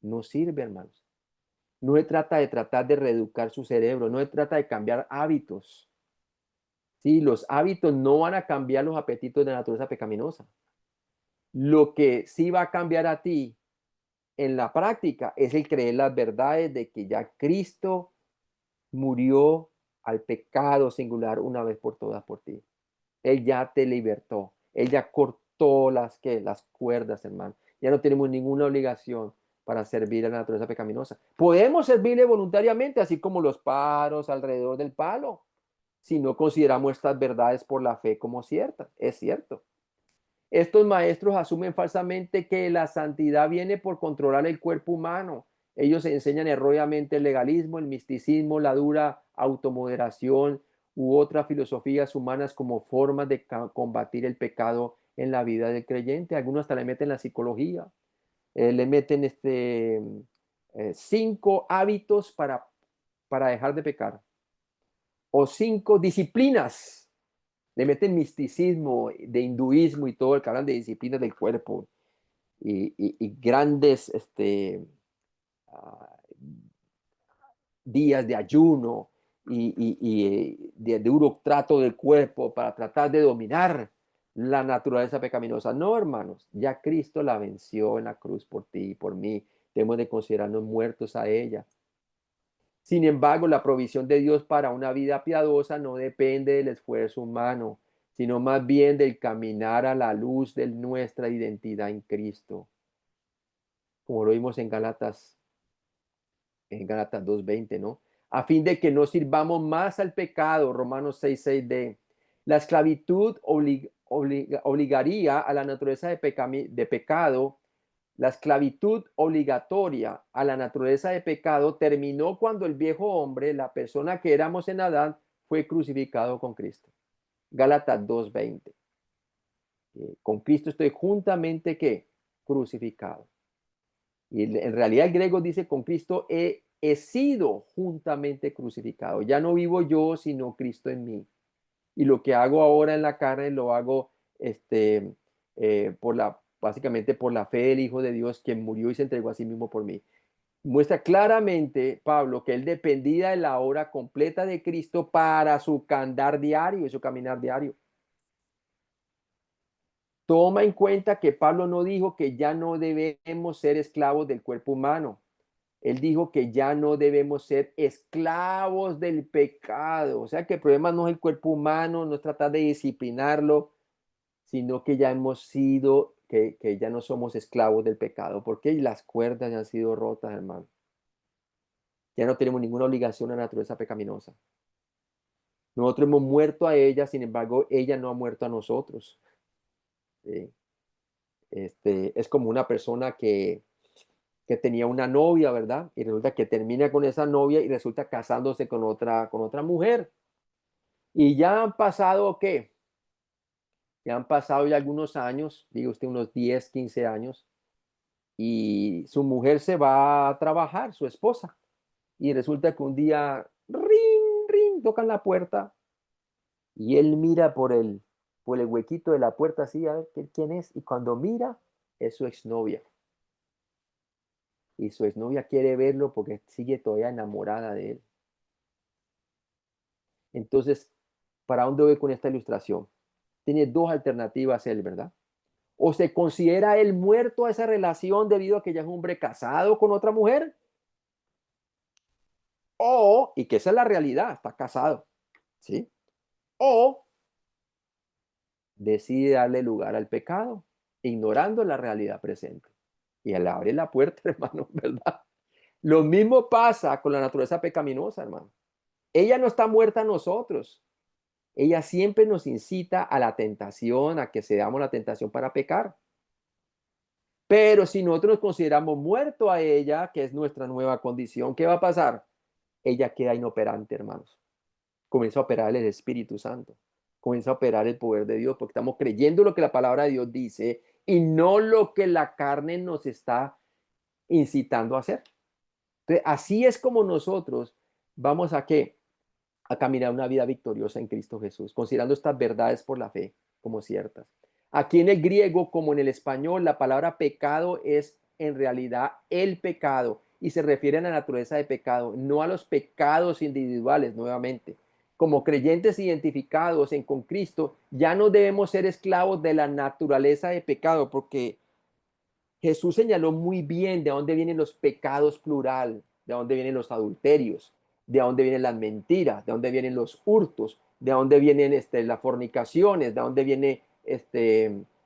No sirve, hermanos. No se trata de tratar de reeducar su cerebro, no se trata de cambiar hábitos. Sí, los hábitos no van a cambiar los apetitos de la naturaleza pecaminosa. Lo que sí va a cambiar a ti en la práctica es el creer las verdades de que ya Cristo murió al pecado singular una vez por todas por ti. Él ya te libertó. Él ya cortó las cuerdas, hermano. Ya no tenemos ninguna obligación para servir a la naturaleza pecaminosa. Podemos servirle voluntariamente, así como los pájaros alrededor del palo, si no consideramos estas verdades por la fe como ciertas. Es cierto. Estos maestros asumen falsamente que la santidad viene por controlar el cuerpo humano. Ellos enseñan erróneamente el legalismo, el misticismo, la dura automoderación u otras filosofías humanas como formas de combatir el pecado en la vida del creyente. Algunos hasta le meten la psicología, le meten 5 hábitos para dejar de pecar o 5 disciplinas, le meten misticismo de hinduismo y todo el que hablan de disciplinas del cuerpo y grandes uh, días de ayuno y de duro trato del cuerpo para tratar de dominar la naturaleza pecaminosa. No, hermanos, ya Cristo la venció en la cruz por ti y por mí. Debemos de considerarnos muertos a ella. Sin embargo, la provisión de Dios para una vida piadosa no depende del esfuerzo humano, sino más bien del caminar a la luz de nuestra identidad en Cristo, como lo vimos en Gálatas 2:20, ¿no? A fin de que no sirvamos más al pecado, Romanos 6:6d. La esclavitud obligaría a la naturaleza de pecado. La esclavitud obligatoria a la naturaleza de pecado terminó cuando el viejo hombre, la persona que éramos en Adán, fue crucificado con Cristo. Gálatas 2:20. Con Cristo estoy juntamente, ¿qué? Crucificado. Y en realidad el griego dice, con Cristo he sido juntamente crucificado. Ya no vivo yo, sino Cristo en mí. Y lo que hago ahora en la carne lo hago básicamente por la fe del Hijo de Dios, quien murió y se entregó a sí mismo por mí. Muestra claramente, Pablo, que él dependía de la obra completa de Cristo para su andar diario y su caminar diario. Toma en cuenta que Pablo no dijo que ya no debemos ser esclavos del cuerpo humano. Él dijo que ya no debemos ser esclavos del pecado. O sea que el problema no es el cuerpo humano, no es tratar de disciplinarlo, sino que ya hemos sido, que ya no somos esclavos del pecado, porque las cuerdas ya han sido rotas, hermano. Ya no tenemos ninguna obligación a la naturaleza pecaminosa. Nosotros hemos muerto a ella, sin embargo, ella no ha muerto a nosotros. ¿Sí? Es como una persona que tenía una novia, ¿verdad? Y resulta que termina con esa novia y resulta casándose con otra mujer. Y ya han pasado, ¿qué? Ya han pasado ya algunos años, diga usted unos 10, 15 años, y su mujer se va a trabajar, su esposa, y resulta que un día, ring, ring, tocan la puerta, y él mira por el huequito de la puerta así, a ver quién es, y cuando mira, es su exnovia. Y su exnovia quiere verlo porque sigue todavía enamorada de él. Entonces, ¿para dónde voy con esta ilustración? Tiene dos alternativas él, ¿verdad? ¿O se considera él muerto a esa relación debido a que ya es un hombre casado con otra mujer? O, y que esa es la realidad, está casado, ¿sí? O decide darle lugar al pecado, ignorando la realidad presente. Y él abre la puerta, hermano, ¿verdad? Lo mismo pasa con la naturaleza pecaminosa, hermano. Ella no está muerta a nosotros. Ella siempre nos incita a la tentación, a que cedamos la tentación para pecar. Pero si nosotros nos consideramos muerto a ella, que es nuestra nueva condición, ¿qué va a pasar? Ella queda inoperante, hermanos. Comienza a operar el Espíritu Santo. Comienza a operar el poder de Dios, porque estamos creyendo lo que la palabra de Dios dice y no lo que la carne nos está incitando a hacer. Entonces, así es como nosotros vamos a qué? A caminar una vida victoriosa en Cristo Jesús, considerando estas verdades por la fe como ciertas. Aquí en el griego como en el español, la palabra pecado es en realidad el pecado y se refiere a la naturaleza de pecado, no a los pecados individuales nuevamente. Como creyentes identificados con Cristo, ya no debemos ser esclavos de la naturaleza de pecado, porque Jesús señaló muy bien de dónde vienen los pecados plural, de dónde vienen los adulterios, de dónde vienen las mentiras, de dónde vienen los hurtos, de dónde vienen las fornicaciones, de dónde vienen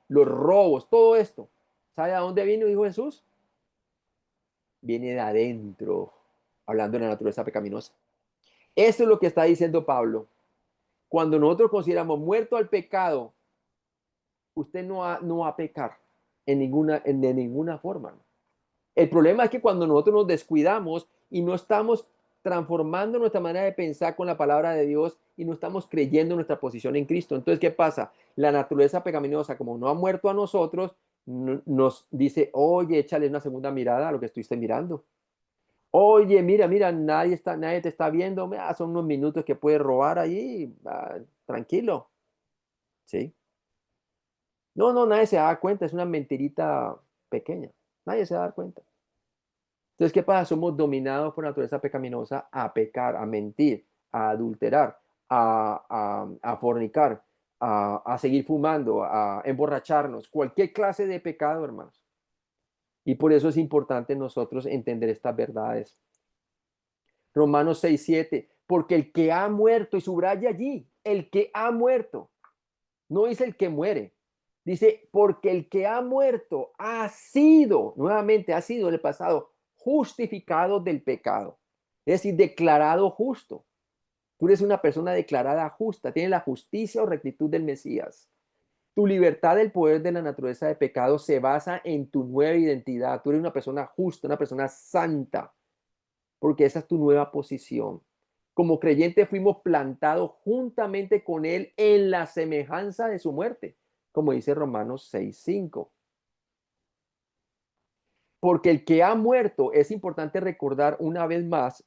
los robos, todo esto. ¿Sabe de dónde vino, dijo Jesús? Viene de adentro, hablando de la naturaleza pecaminosa. Eso es lo que está diciendo Pablo. Cuando nosotros consideramos muerto al pecado, usted no va a pecar de ninguna forma. El problema es que cuando nosotros nos descuidamos y no estamos transformando nuestra manera de pensar con la palabra de Dios y no estamos creyendo en nuestra posición en Cristo. Entonces, ¿qué pasa? La naturaleza pecaminosa, como no ha muerto a nosotros, nos dice, oye, échale una segunda mirada a lo que estuviste mirando. Oye, mira, nadie te está viendo, son unos minutos que puedes robar allí, tranquilo, ¿sí? No, nadie se da cuenta, es una mentirita pequeña, nadie se da cuenta. Entonces, ¿qué pasa? Somos dominados por la naturaleza pecaminosa a pecar, a mentir, a adulterar, a fornicar, a seguir fumando, a emborracharnos, cualquier clase de pecado, hermanos. Y por eso es importante nosotros entender estas verdades. Romanos 6:7, porque el que ha muerto, y subraya allí, el que ha muerto, no dice el que muere, dice, porque el que ha muerto ha sido, nuevamente ha sido en el pasado, justificado del pecado. Es decir, declarado justo. Tú eres una persona declarada justa, tienes la justicia o rectitud del Mesías. Tu libertad del poder de la naturaleza de pecado se basa en tu nueva identidad. Tú eres una persona justa, una persona santa, porque esa es tu nueva posición. Como creyente fuimos plantados juntamente con Él en la semejanza de su muerte, como dice Romanos 6:5. Porque el que ha muerto, es importante recordar una vez más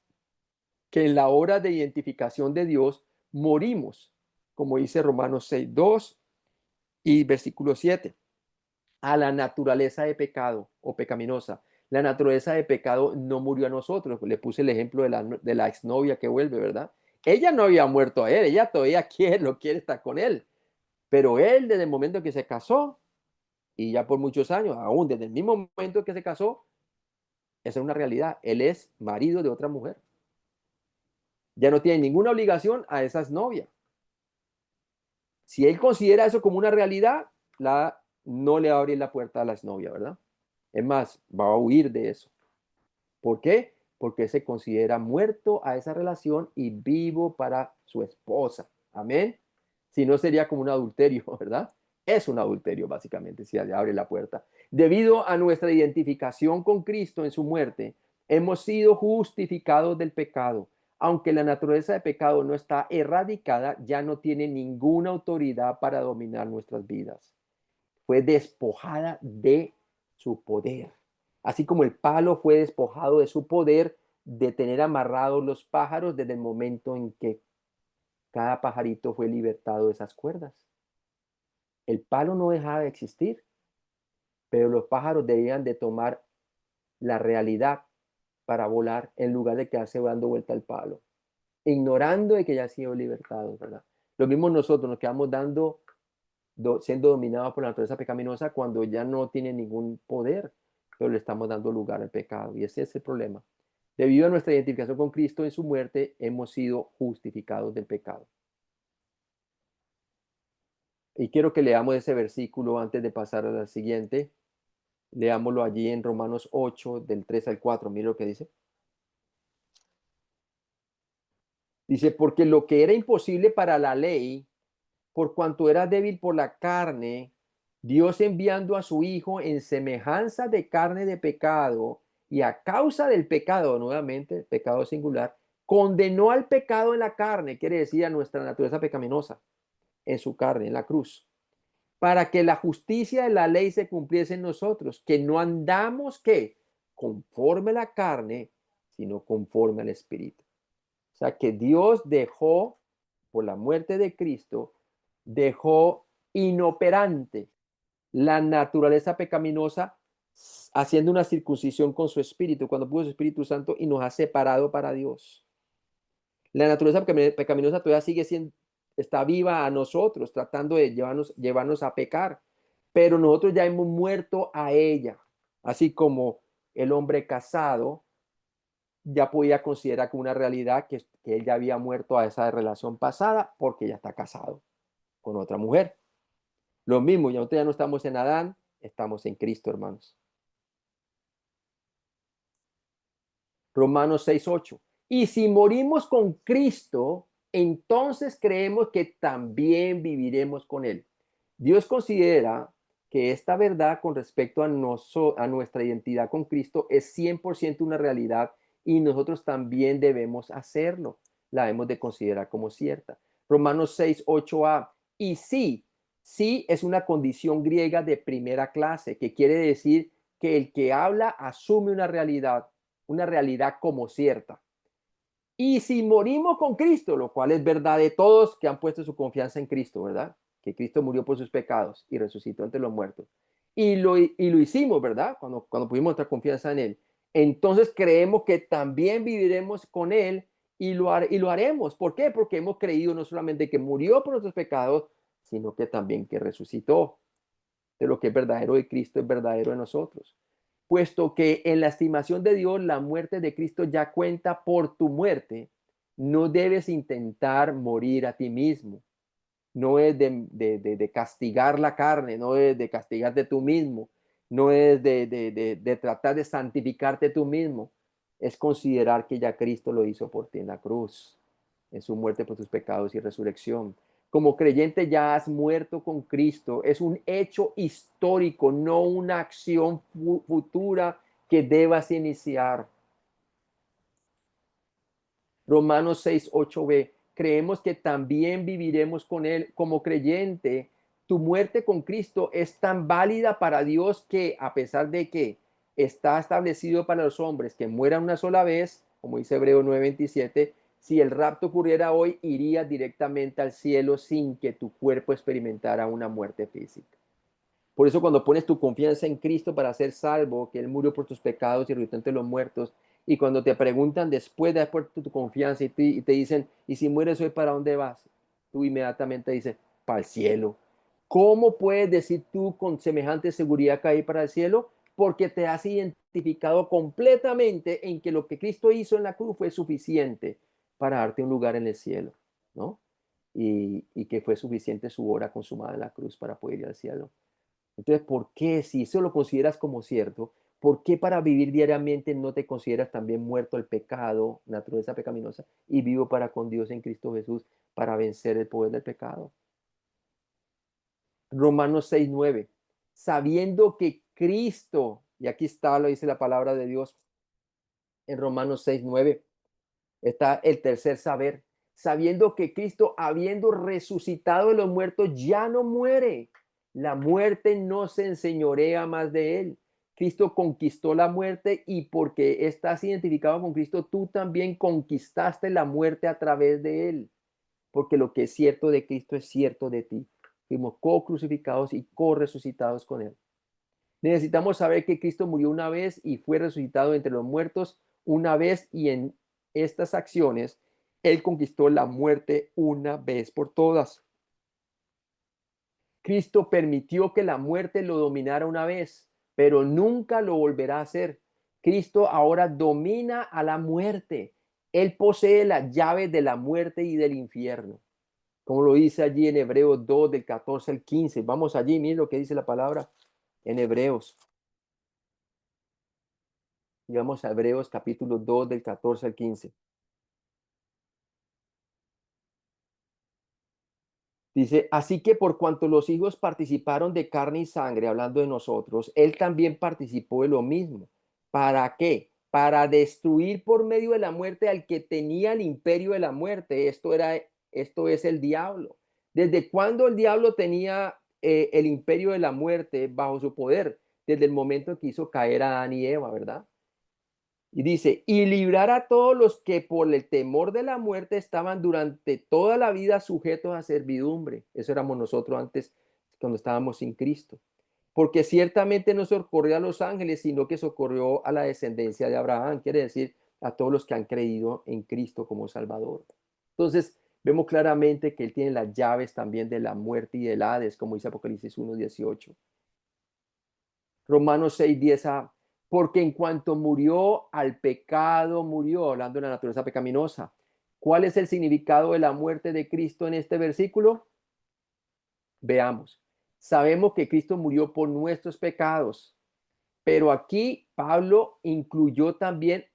que en la hora de identificación de Dios morimos, como dice Romanos 6:2 y versículo 7, a la naturaleza de pecado o pecaminosa. La naturaleza de pecado no murió a nosotros. Le puse el ejemplo de la exnovia que vuelve, ¿verdad? Ella no había muerto a él, ella todavía quiere estar con él. Pero él, desde el momento que se casó, y ya por muchos años, aún desde el mismo momento que se casó, esa es una realidad. Él es marido de otra mujer. Ya no tiene ninguna obligación a esa novia. Si él considera eso como una realidad, no le va a abrir la puerta a la exnovia, ¿verdad? Es más, va a huir de eso. ¿Por qué? Porque se considera muerto a esa relación y vivo para su esposa. Amén. Si no, sería como un adulterio, ¿verdad? Es un adulterio, básicamente, si le abre la puerta. Debido a nuestra identificación con Cristo en su muerte, hemos sido justificados del pecado. Aunque la naturaleza de pecado no está erradicada, ya no tiene ninguna autoridad para dominar nuestras vidas. Fue despojada de su poder. Así como el palo fue despojado de su poder de tener amarrados los pájaros desde el momento en que cada pajarito fue libertado de esas cuerdas. El palo no dejaba de existir, pero los pájaros debían de tomar la realidad para volar en lugar de quedarse dando vuelta al palo, ignorando de que ya han sido libertados, ¿verdad? Lo mismo nosotros nos quedamos dando siendo dominados por la naturaleza pecaminosa cuando ya no tienen ningún poder, pero le estamos dando lugar al pecado. Y ese es el problema. Debido a nuestra identificación con Cristo en su muerte, hemos sido justificados del pecado. Y quiero que leamos ese versículo antes de pasar a la siguiente. Leámoslo allí en Romanos 8, del 3 al 4. Mira lo que dice. Dice, porque lo que era imposible para la ley, por cuanto era débil por la carne, Dios enviando a su Hijo en semejanza de carne de pecado, y a causa del pecado, nuevamente, pecado singular, condenó al pecado en la carne, quiere decir a nuestra naturaleza pecaminosa, en su carne, en la cruz, para que la justicia de la ley se cumpliese en nosotros, que no andamos, ¿qué? Conforme a la carne, sino conforme al Espíritu. O sea, que Dios dejó, por la muerte de Cristo, dejó inoperante la naturaleza pecaminosa, haciendo una circuncisión con su espíritu, cuando puso su Espíritu Santo y nos ha separado para Dios. La naturaleza pecaminosa todavía sigue siendo, está viva a nosotros, tratando de llevarnos a pecar, pero nosotros ya hemos muerto a ella, así como el hombre casado ya podía considerar como una realidad que él ya había muerto a esa relación pasada porque ya está casado con otra mujer. Lo mismo, ya nosotros ya no estamos en Adán, estamos en Cristo, hermanos. Romanos 6:8. Y si morimos con Cristo, entonces creemos que también viviremos con Él. Dios considera que esta verdad con respecto a nuestra identidad con Cristo es 100% una realidad y nosotros también debemos hacerlo. La debemos de considerar como cierta. Romanos 6:8a. Y sí es una condición griega de primera clase, que quiere decir que el que habla asume una realidad como cierta. Y si morimos con Cristo, lo cual es verdad de todos que han puesto su confianza en Cristo, ¿verdad? Que Cristo murió por sus pecados y resucitó entre los muertos. Y lo hicimos, ¿verdad? Cuando pudimos nuestra confianza en Él. Entonces creemos que también viviremos con Él y lo haremos. ¿Por qué? Porque hemos creído no solamente que murió por nuestros pecados, sino que también que resucitó. De lo que es verdadero de Cristo es verdadero de nosotros, puesto que en la estimación de Dios la muerte de Cristo ya cuenta por tu muerte. No debes intentar morir a ti mismo, no es de castigar la carne, no es de castigarte tú mismo, no es de tratar de santificarte tú mismo, es considerar que ya Cristo lo hizo por ti en la cruz, en su muerte por tus pecados y resurrección. Como creyente ya has muerto con Cristo, es un hecho histórico, no una acción futura que debas iniciar. Romanos 6:8b. Creemos que también viviremos con Él como creyente. Tu muerte con Cristo es tan válida para Dios que, a pesar de que está establecido para los hombres que mueran una sola vez, como dice Hebreo 9:27, si el rapto ocurriera hoy, iría directamente al cielo sin que tu cuerpo experimentara una muerte física. Por eso cuando pones tu confianza en Cristo para ser salvo, que Él murió por tus pecados y resucitó entre los muertos, y cuando te preguntan después de haber puesto tu confianza y te dicen, ¿y si mueres hoy para dónde vas? Tú inmediatamente dices, para el cielo. ¿Cómo puedes decir tú con semejante seguridad que hay para el cielo? Porque te has identificado completamente en que lo que Cristo hizo en la cruz fue suficiente para darte un lugar en el cielo, ¿no? Y que fue suficiente su obra consumada en la cruz para poder ir al cielo. Entonces, ¿por qué si eso lo consideras como cierto, por qué para vivir diariamente no te consideras también muerto al pecado, naturaleza pecaminosa, y vivo para con Dios en Cristo Jesús para vencer el poder del pecado? Romanos 6:9, sabiendo que Cristo, y aquí está, lo dice la palabra de Dios en Romanos 6:9, está el tercer saber, sabiendo que Cristo, habiendo resucitado de los muertos, ya no muere. La muerte no se enseñorea más de él. Cristo conquistó la muerte y porque estás identificado con Cristo, tú también conquistaste la muerte a través de él. Porque lo que es cierto de Cristo es cierto de ti. Fuimos co-crucificados y co-resucitados con él. Necesitamos saber que Cristo murió una vez y fue resucitado entre los muertos una vez, y en estas acciones Él conquistó la muerte una vez por todas. Cristo permitió que la muerte lo dominara una vez, pero nunca lo volverá a hacer. Cristo ahora domina a la muerte. Él posee las llaves de la muerte y del infierno, como lo dice allí en Hebreos 2, del 14 al 15. Vamos allí, miren lo que dice la palabra en Hebreos. Y vamos a Hebreos capítulo 2, del 14 al 15. Dice, así que por cuanto los hijos participaron de carne y sangre, hablando de nosotros, él también participó de lo mismo. ¿Para qué? Para destruir por medio de la muerte al que tenía el imperio de la muerte. Esto es el diablo. ¿Desde cuándo el diablo tenía el imperio de la muerte bajo su poder? Desde el momento que hizo caer a Adán y Eva, ¿verdad? Y dice, y librar a todos los que por el temor de la muerte estaban durante toda la vida sujetos a servidumbre. Eso éramos nosotros antes, cuando estábamos sin Cristo. Porque ciertamente no socorrió a los ángeles, sino que socorrió a la descendencia de Abraham, quiere decir a todos los que han creído en Cristo como Salvador. Entonces, vemos claramente que Él tiene las llaves también de la muerte y del Hades, como dice Apocalipsis 1:18. Romanos 6:10a, porque en cuanto murió al pecado, murió, hablando de la naturaleza pecaminosa. ¿Cuál es el significado de la muerte de Cristo en este versículo? Veamos. Sabemos que Cristo murió por nuestros pecados, pero aquí Pablo incluyó también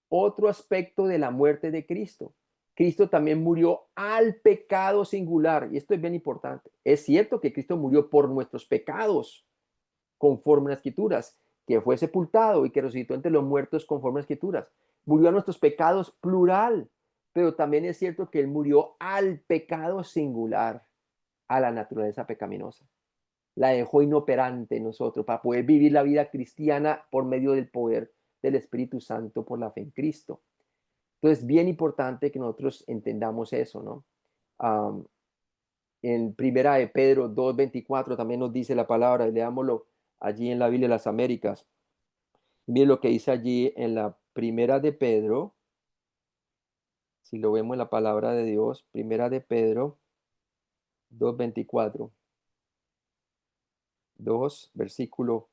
otro aspecto de la muerte de Cristo. Cristo también murió al pecado singular, y esto es bien importante. Es cierto que Cristo murió por nuestros pecados, conforme a las escrituras, que fue sepultado y que resucitó entre los muertos conforme a las escrituras. Murió a nuestros pecados plural, pero también es cierto que Él murió al pecado singular, a la naturaleza pecaminosa. La dejó inoperante en nosotros para poder vivir la vida cristiana por medio del poder del Espíritu Santo por la fe en Cristo. Entonces, bien importante que nosotros entendamos eso, ¿no? Um, en Primera de Pedro 2:24 también nos dice la palabra, leámoslo allí en la Biblia de las Américas. Miren lo que dice allí en la Primera de Pedro, si lo vemos en la palabra de Dios, Primera de Pedro 2:24, 2, versículo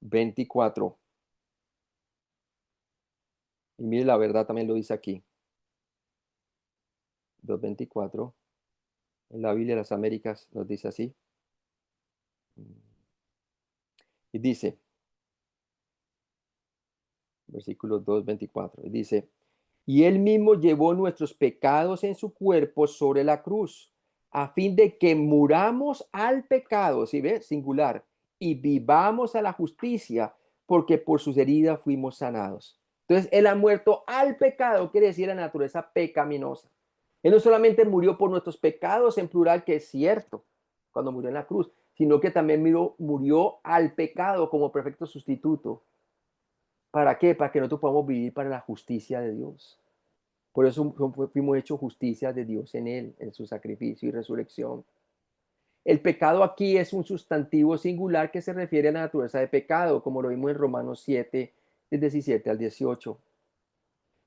24. Y mire, la verdad también lo dice aquí, 2:24. En la Biblia de las Américas nos dice así. Y dice, versículo 2:24, y dice, y él mismo llevó nuestros pecados en su cuerpo sobre la cruz, a fin de que muramos al pecado, ¿sí ve? Singular, y vivamos a la justicia, porque por sus heridas fuimos sanados. Entonces, él ha muerto al pecado, quiere decir la naturaleza pecaminosa. Él no solamente murió por nuestros pecados en plural, que es cierto, cuando murió en la cruz, sino que también murió al pecado como perfecto sustituto. ¿Para qué? Para que nosotros podamos vivir para la justicia de Dios. Por eso fuimos hechos justicia de Dios en Él, en su sacrificio y resurrección. El pecado aquí es un sustantivo singular que se refiere a la naturaleza de pecado, como lo vimos en Romanos 7, del 17 al 18.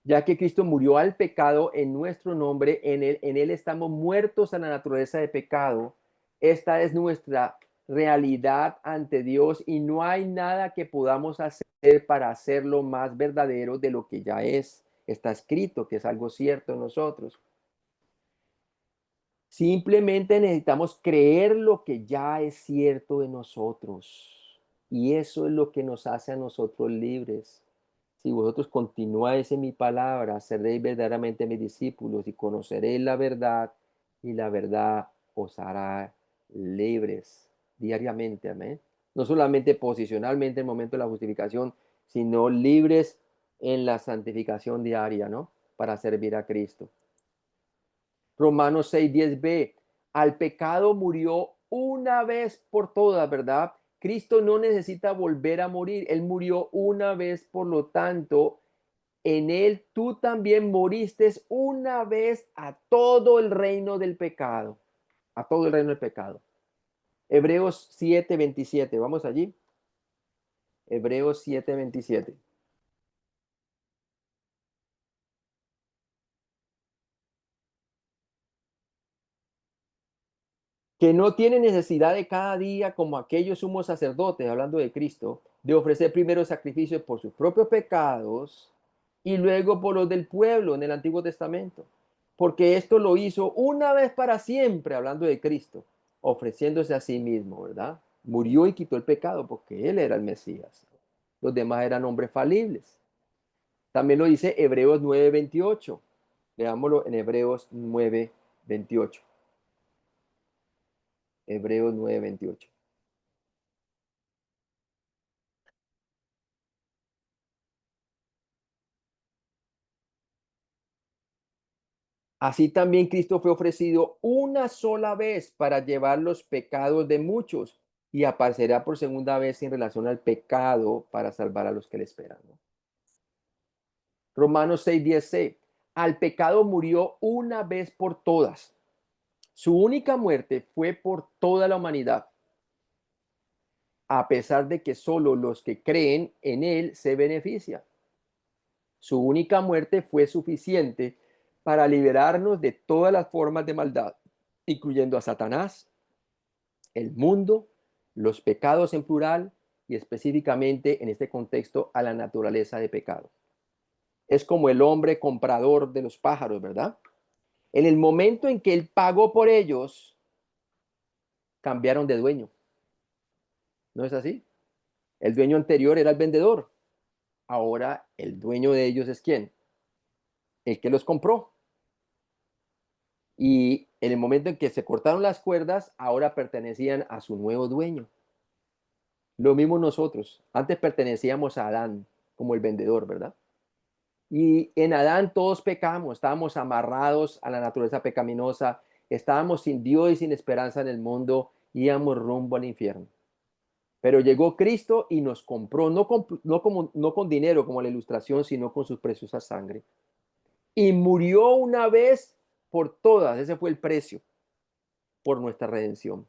Ya que Cristo murió al pecado en nuestro nombre, en él estamos muertos a la naturaleza de pecado. Esta es nuestra realidad ante Dios y no hay nada que podamos hacer para hacerlo más verdadero de lo que ya es. Está escrito que es algo cierto en nosotros. Simplemente necesitamos creer lo que ya es cierto de nosotros. Y eso es lo que nos hace a nosotros libres. Si vosotros continuáis en mi palabra, seréis verdaderamente mis discípulos y conoceréis la verdad y la verdad os hará libres diariamente. Amén. No solamente posicionalmente en el momento de la justificación, sino libres en la santificación diaria, ¿no? Para servir a Cristo. Romanos 6:10b, al pecado murió una vez por todas, ¿verdad? Cristo no necesita volver a morir, Él murió una vez, por lo tanto, en Él tú también moriste una vez a todo el reino del pecado, a todo el reino del pecado. Hebreos 7:27, vamos allí. Hebreos 7:27. que no tiene necesidad de cada día, como aquellos sumos sacerdotes, hablando de Cristo, de ofrecer primero sacrificios por sus propios pecados y luego por los del pueblo en el Antiguo Testamento. Porque esto lo hizo una vez para siempre, hablando de Cristo, ofreciéndose a sí mismo, ¿verdad? Murió y quitó el pecado porque Él era el Mesías. Los demás eran hombres falibles. También lo dice Hebreos 9:28. Leámoslo en Hebreos 9:28. Hebreos 9:28. Así también Cristo fue ofrecido una sola vez para llevar los pecados de muchos y aparecerá por segunda vez en relación al pecado para salvar a los que le esperan, ¿no? Romanos 6:10. Al pecado murió una vez por todas. Su única muerte fue por toda la humanidad, a pesar de que solo los que creen en él se benefician. Su única muerte fue suficiente para liberarnos de todas las formas de maldad, incluyendo a Satanás, el mundo, los pecados en plural y específicamente en este contexto a la naturaleza de pecado. Es como el hombre comprador de los pájaros, ¿verdad? En el momento en que él pagó por ellos, cambiaron de dueño. ¿No es así? El dueño anterior era el vendedor. Ahora el dueño de ellos es quién? El que los compró. Y en el momento en que se cortaron las cuerdas, ahora pertenecían a su nuevo dueño. Lo mismo nosotros. Antes pertenecíamos a Adán como el vendedor, ¿verdad? Y en Adán todos pecamos, estábamos amarrados a la naturaleza pecaminosa, estábamos sin Dios y sin esperanza en el mundo, íbamos rumbo al infierno. Pero llegó Cristo y nos compró, no con dinero como la ilustración, sino con su preciosa sangre. Y murió una vez por todas, ese fue el precio por nuestra redención.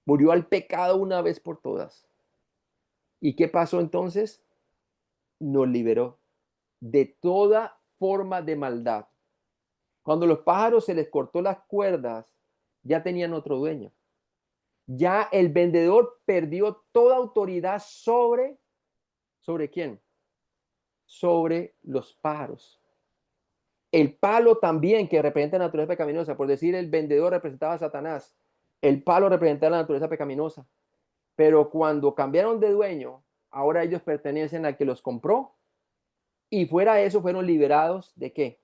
Murió al pecado una vez por todas. ¿Y qué pasó entonces? Nos liberó de toda forma de maldad. Cuando los pájaros se les cortó las cuerdas, ya tenían otro dueño. Ya el vendedor perdió toda autoridad ¿sobre quién? Sobre los pájaros. El palo también, que representa la naturaleza pecaminosa, por decir, el vendedor representaba a Satanás. El palo representaba la naturaleza pecaminosa. Pero cuando cambiaron de dueño, ahora ellos pertenecen al que los compró y fuera de eso fueron liberados ¿de qué?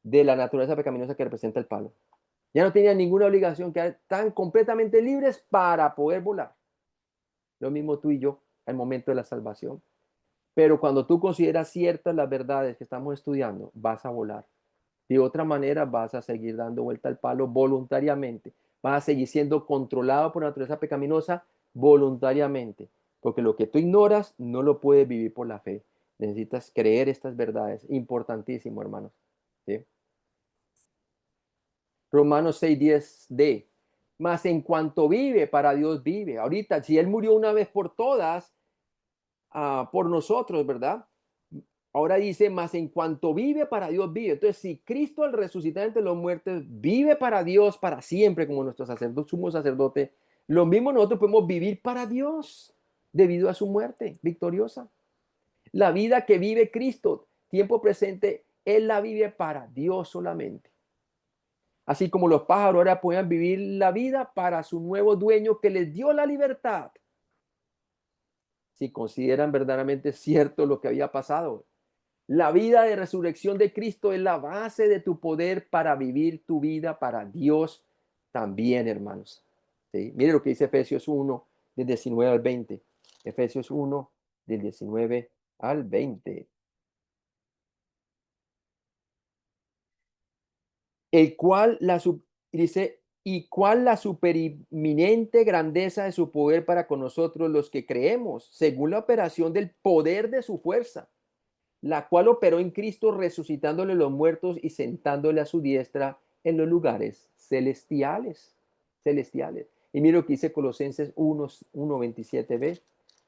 De la naturaleza pecaminosa que representa el palo. Ya no tenían ninguna obligación, que están completamente libres para poder volar. Lo mismo tú y yo al momento de la salvación. Pero cuando tú consideras ciertas las verdades que estamos estudiando, vas a volar. De otra manera, vas a seguir dando vuelta al palo voluntariamente. Vas a seguir siendo controlado por la naturaleza pecaminosa voluntariamente. Porque lo que tú ignoras no lo puedes vivir por la fe. Necesitas creer estas verdades. Importantísimo, hermanos. ¿Sí? Romanos 6:10d. Mas en cuanto vive, para Dios vive. Ahorita, si Él murió una vez por todas, por nosotros, ¿verdad? Ahora dice, más en cuanto vive, para Dios vive. Entonces, si Cristo al resucitar entre los muertos vive para Dios para siempre, como nuestro sacerdote, sumo sacerdote, lo mismo nosotros podemos vivir para Dios debido a su muerte victoriosa. La vida que vive Cristo, tiempo presente, Él la vive para Dios solamente. Así como los pájaros ahora puedan vivir la vida para su nuevo dueño que les dio la libertad. Si consideran verdaderamente cierto lo que había pasado. La vida de resurrección de Cristo es la base de tu poder para vivir tu vida para Dios también, hermanos. ¿Sí? Mire lo que dice Efesios 1, del 19 al 20. Efesios 1, del 19 al 20. El cual dice, y cuál la supereminente grandeza de su poder para con nosotros los que creemos, según la operación del poder de su fuerza, la cual operó en Cristo resucitándole los muertos y sentándole a su diestra en los lugares celestiales, celestiales. Y mira lo que dice Colosenses 1:27b,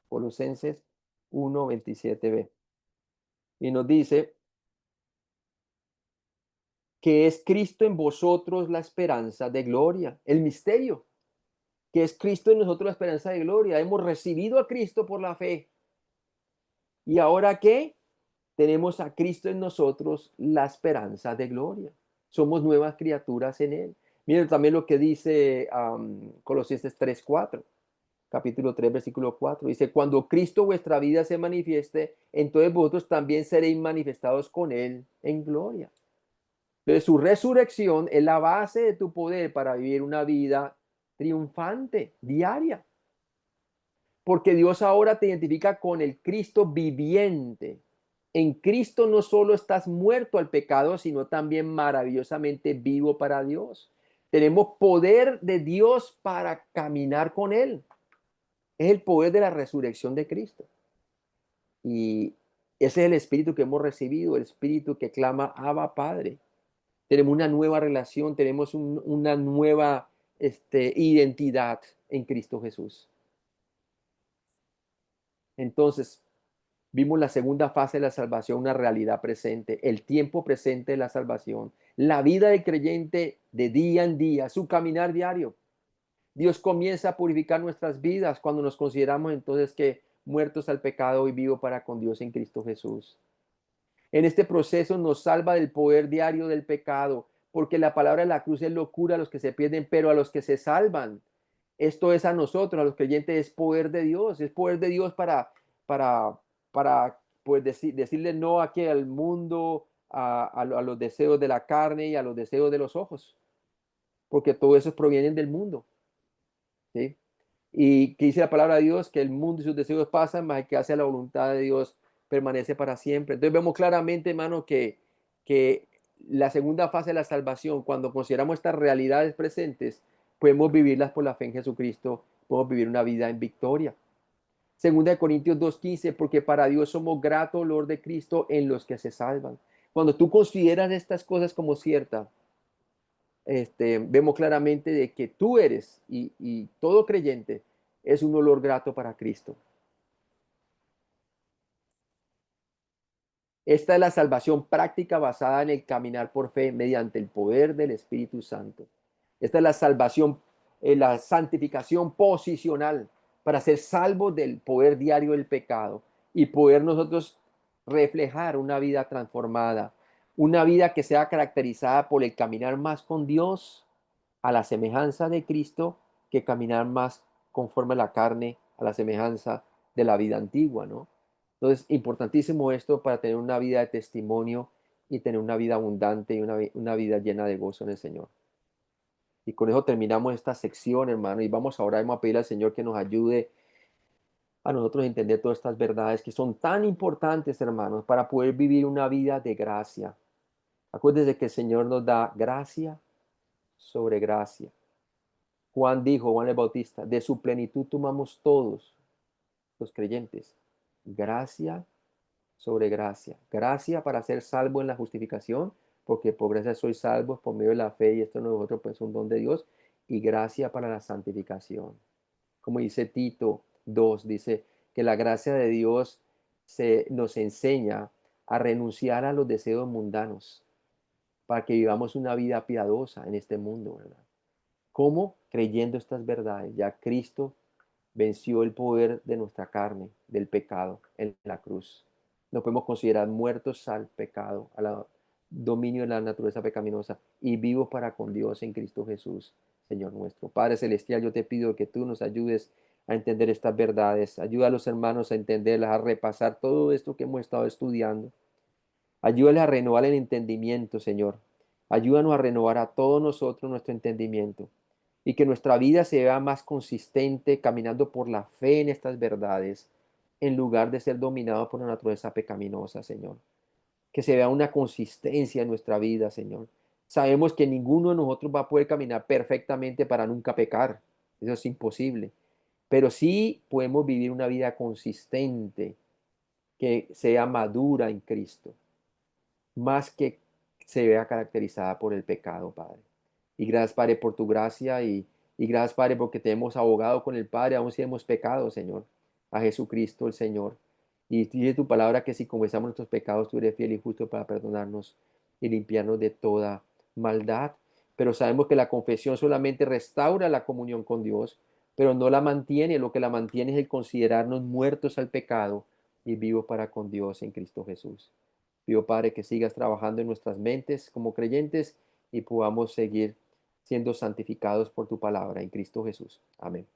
Colosenses 1:27b. Y nos dice que es Cristo en vosotros la esperanza de gloria, el misterio, que es Cristo en nosotros la esperanza de gloria. Hemos recibido a Cristo por la fe. ¿Y ahora qué? Tenemos a Cristo en nosotros la esperanza de gloria. Somos nuevas criaturas en Él. Miren también lo que dice Colosenses 3:4, capítulo 3, versículo 4. Dice, cuando Cristo vuestra vida se manifieste, entonces vosotros también seréis manifestados con Él en gloria. Entonces su resurrección es la base de tu poder para vivir una vida triunfante, diaria. Porque Dios ahora te identifica con el Cristo viviente. En Cristo no solo estás muerto al pecado, sino también maravillosamente vivo para Dios. Tenemos poder de Dios para caminar con Él. Es el poder de la resurrección de Cristo. Y ese es el espíritu que hemos recibido, el espíritu que clama Abba Padre. Tenemos una nueva relación, tenemos una nueva identidad en Cristo Jesús. Entonces, vimos la segunda fase de la salvación, una realidad presente, el tiempo presente de la salvación, la vida del creyente de día en día, su caminar diario. Dios comienza a purificar nuestras vidas cuando nos consideramos entonces que muertos al pecado y vivos para con Dios en Cristo Jesús. En este proceso nos salva del poder diario del pecado, porque la palabra de la cruz es locura a los que se pierden, pero a los que se salvan. Esto es a nosotros, a los creyentes, es poder de Dios, es poder de Dios para, para pues decirle no aquí al mundo, a los deseos de la carne y a los deseos de los ojos, porque todo eso provienen del mundo, ¿sí? Y que dice la palabra de Dios que el mundo y sus deseos pasan, mas el que hace la voluntad de Dios permanece para siempre. Entonces vemos claramente, hermano, que la segunda fase de la salvación, cuando consideramos estas realidades presentes, podemos vivirlas por la fe en Jesucristo, podemos vivir una vida en victoria. Segunda de Corintios 2:15, porque para Dios somos grato olor de Cristo en los que se salvan. Cuando tú consideras estas cosas como ciertas, vemos claramente de que tú eres y todo creyente es un olor grato para Cristo. Esta es la salvación práctica basada en el caminar por fe mediante el poder del Espíritu Santo. Esta es la salvación, la santificación posicional para ser salvos del poder diario del pecado y poder nosotros reflejar una vida transformada, una vida que sea caracterizada por el caminar más con Dios a la semejanza de Cristo que caminar más conforme a la carne, a la semejanza de la vida antigua, ¿no? Entonces, importantísimo esto para tener una vida de testimonio y tener una vida abundante y una vida llena de gozo en el Señor. Y con eso terminamos esta sección, hermano, y vamos ahora a pedir al Señor que nos ayude a nosotros a entender todas estas verdades que son tan importantes, hermanos, para poder vivir una vida de gracia. Acuérdense que el Señor nos da gracia sobre gracia. Juan dijo, Juan el Bautista, de su plenitud tomamos todos los creyentes. Gracia sobre gracia. Gracia para ser salvo en la justificación, porque por gracia soy salvo por medio de la fe y esto no es otro, pues un don de Dios. Y gracia para la santificación. Como dice Tito 2, dice que la gracia de Dios nos enseña a renunciar a los deseos mundanos para que vivamos una vida piadosa en este mundo, ¿verdad? ¿Cómo? Creyendo estas verdades. Ya Cristo venció el poder de nuestra carne, del pecado, en la cruz. Nos podemos considerar muertos al pecado, al dominio de la naturaleza pecaminosa y vivos para con Dios en Cristo Jesús, Señor nuestro. Padre Celestial, yo te pido que tú nos ayudes a entender estas verdades. Ayuda a los hermanos a entenderlas, a repasar todo esto que hemos estado estudiando. Ayúdales a renovar el entendimiento, Señor. Ayúdanos a renovar a todos nosotros nuestro entendimiento y que nuestra vida se vea más consistente caminando por la fe en estas verdades en lugar de ser dominado por la naturaleza pecaminosa, Señor. Que se vea una consistencia en nuestra vida, Señor. Sabemos que ninguno de nosotros va a poder caminar perfectamente para nunca pecar. Eso es imposible. Pero sí podemos vivir una vida consistente que sea madura en Cristo más que se vea caracterizada por el pecado, Padre. Y gracias, Padre, por tu gracia y gracias, Padre, porque te hemos abogado con el Padre, aun si hemos pecado, Señor, a Jesucristo el Señor. Y dice tu palabra que si confesamos nuestros pecados, tú eres fiel y justo para perdonarnos y limpiarnos de toda maldad, pero sabemos que la confesión solamente restaura la comunión con Dios, pero no la mantiene. Lo que la mantiene es el considerarnos muertos al pecado y vivos para con Dios en Cristo Jesús. Pido, Padre, que sigas trabajando en nuestras mentes como creyentes y podamos seguir siendo santificados por tu palabra en Cristo Jesús. Amén.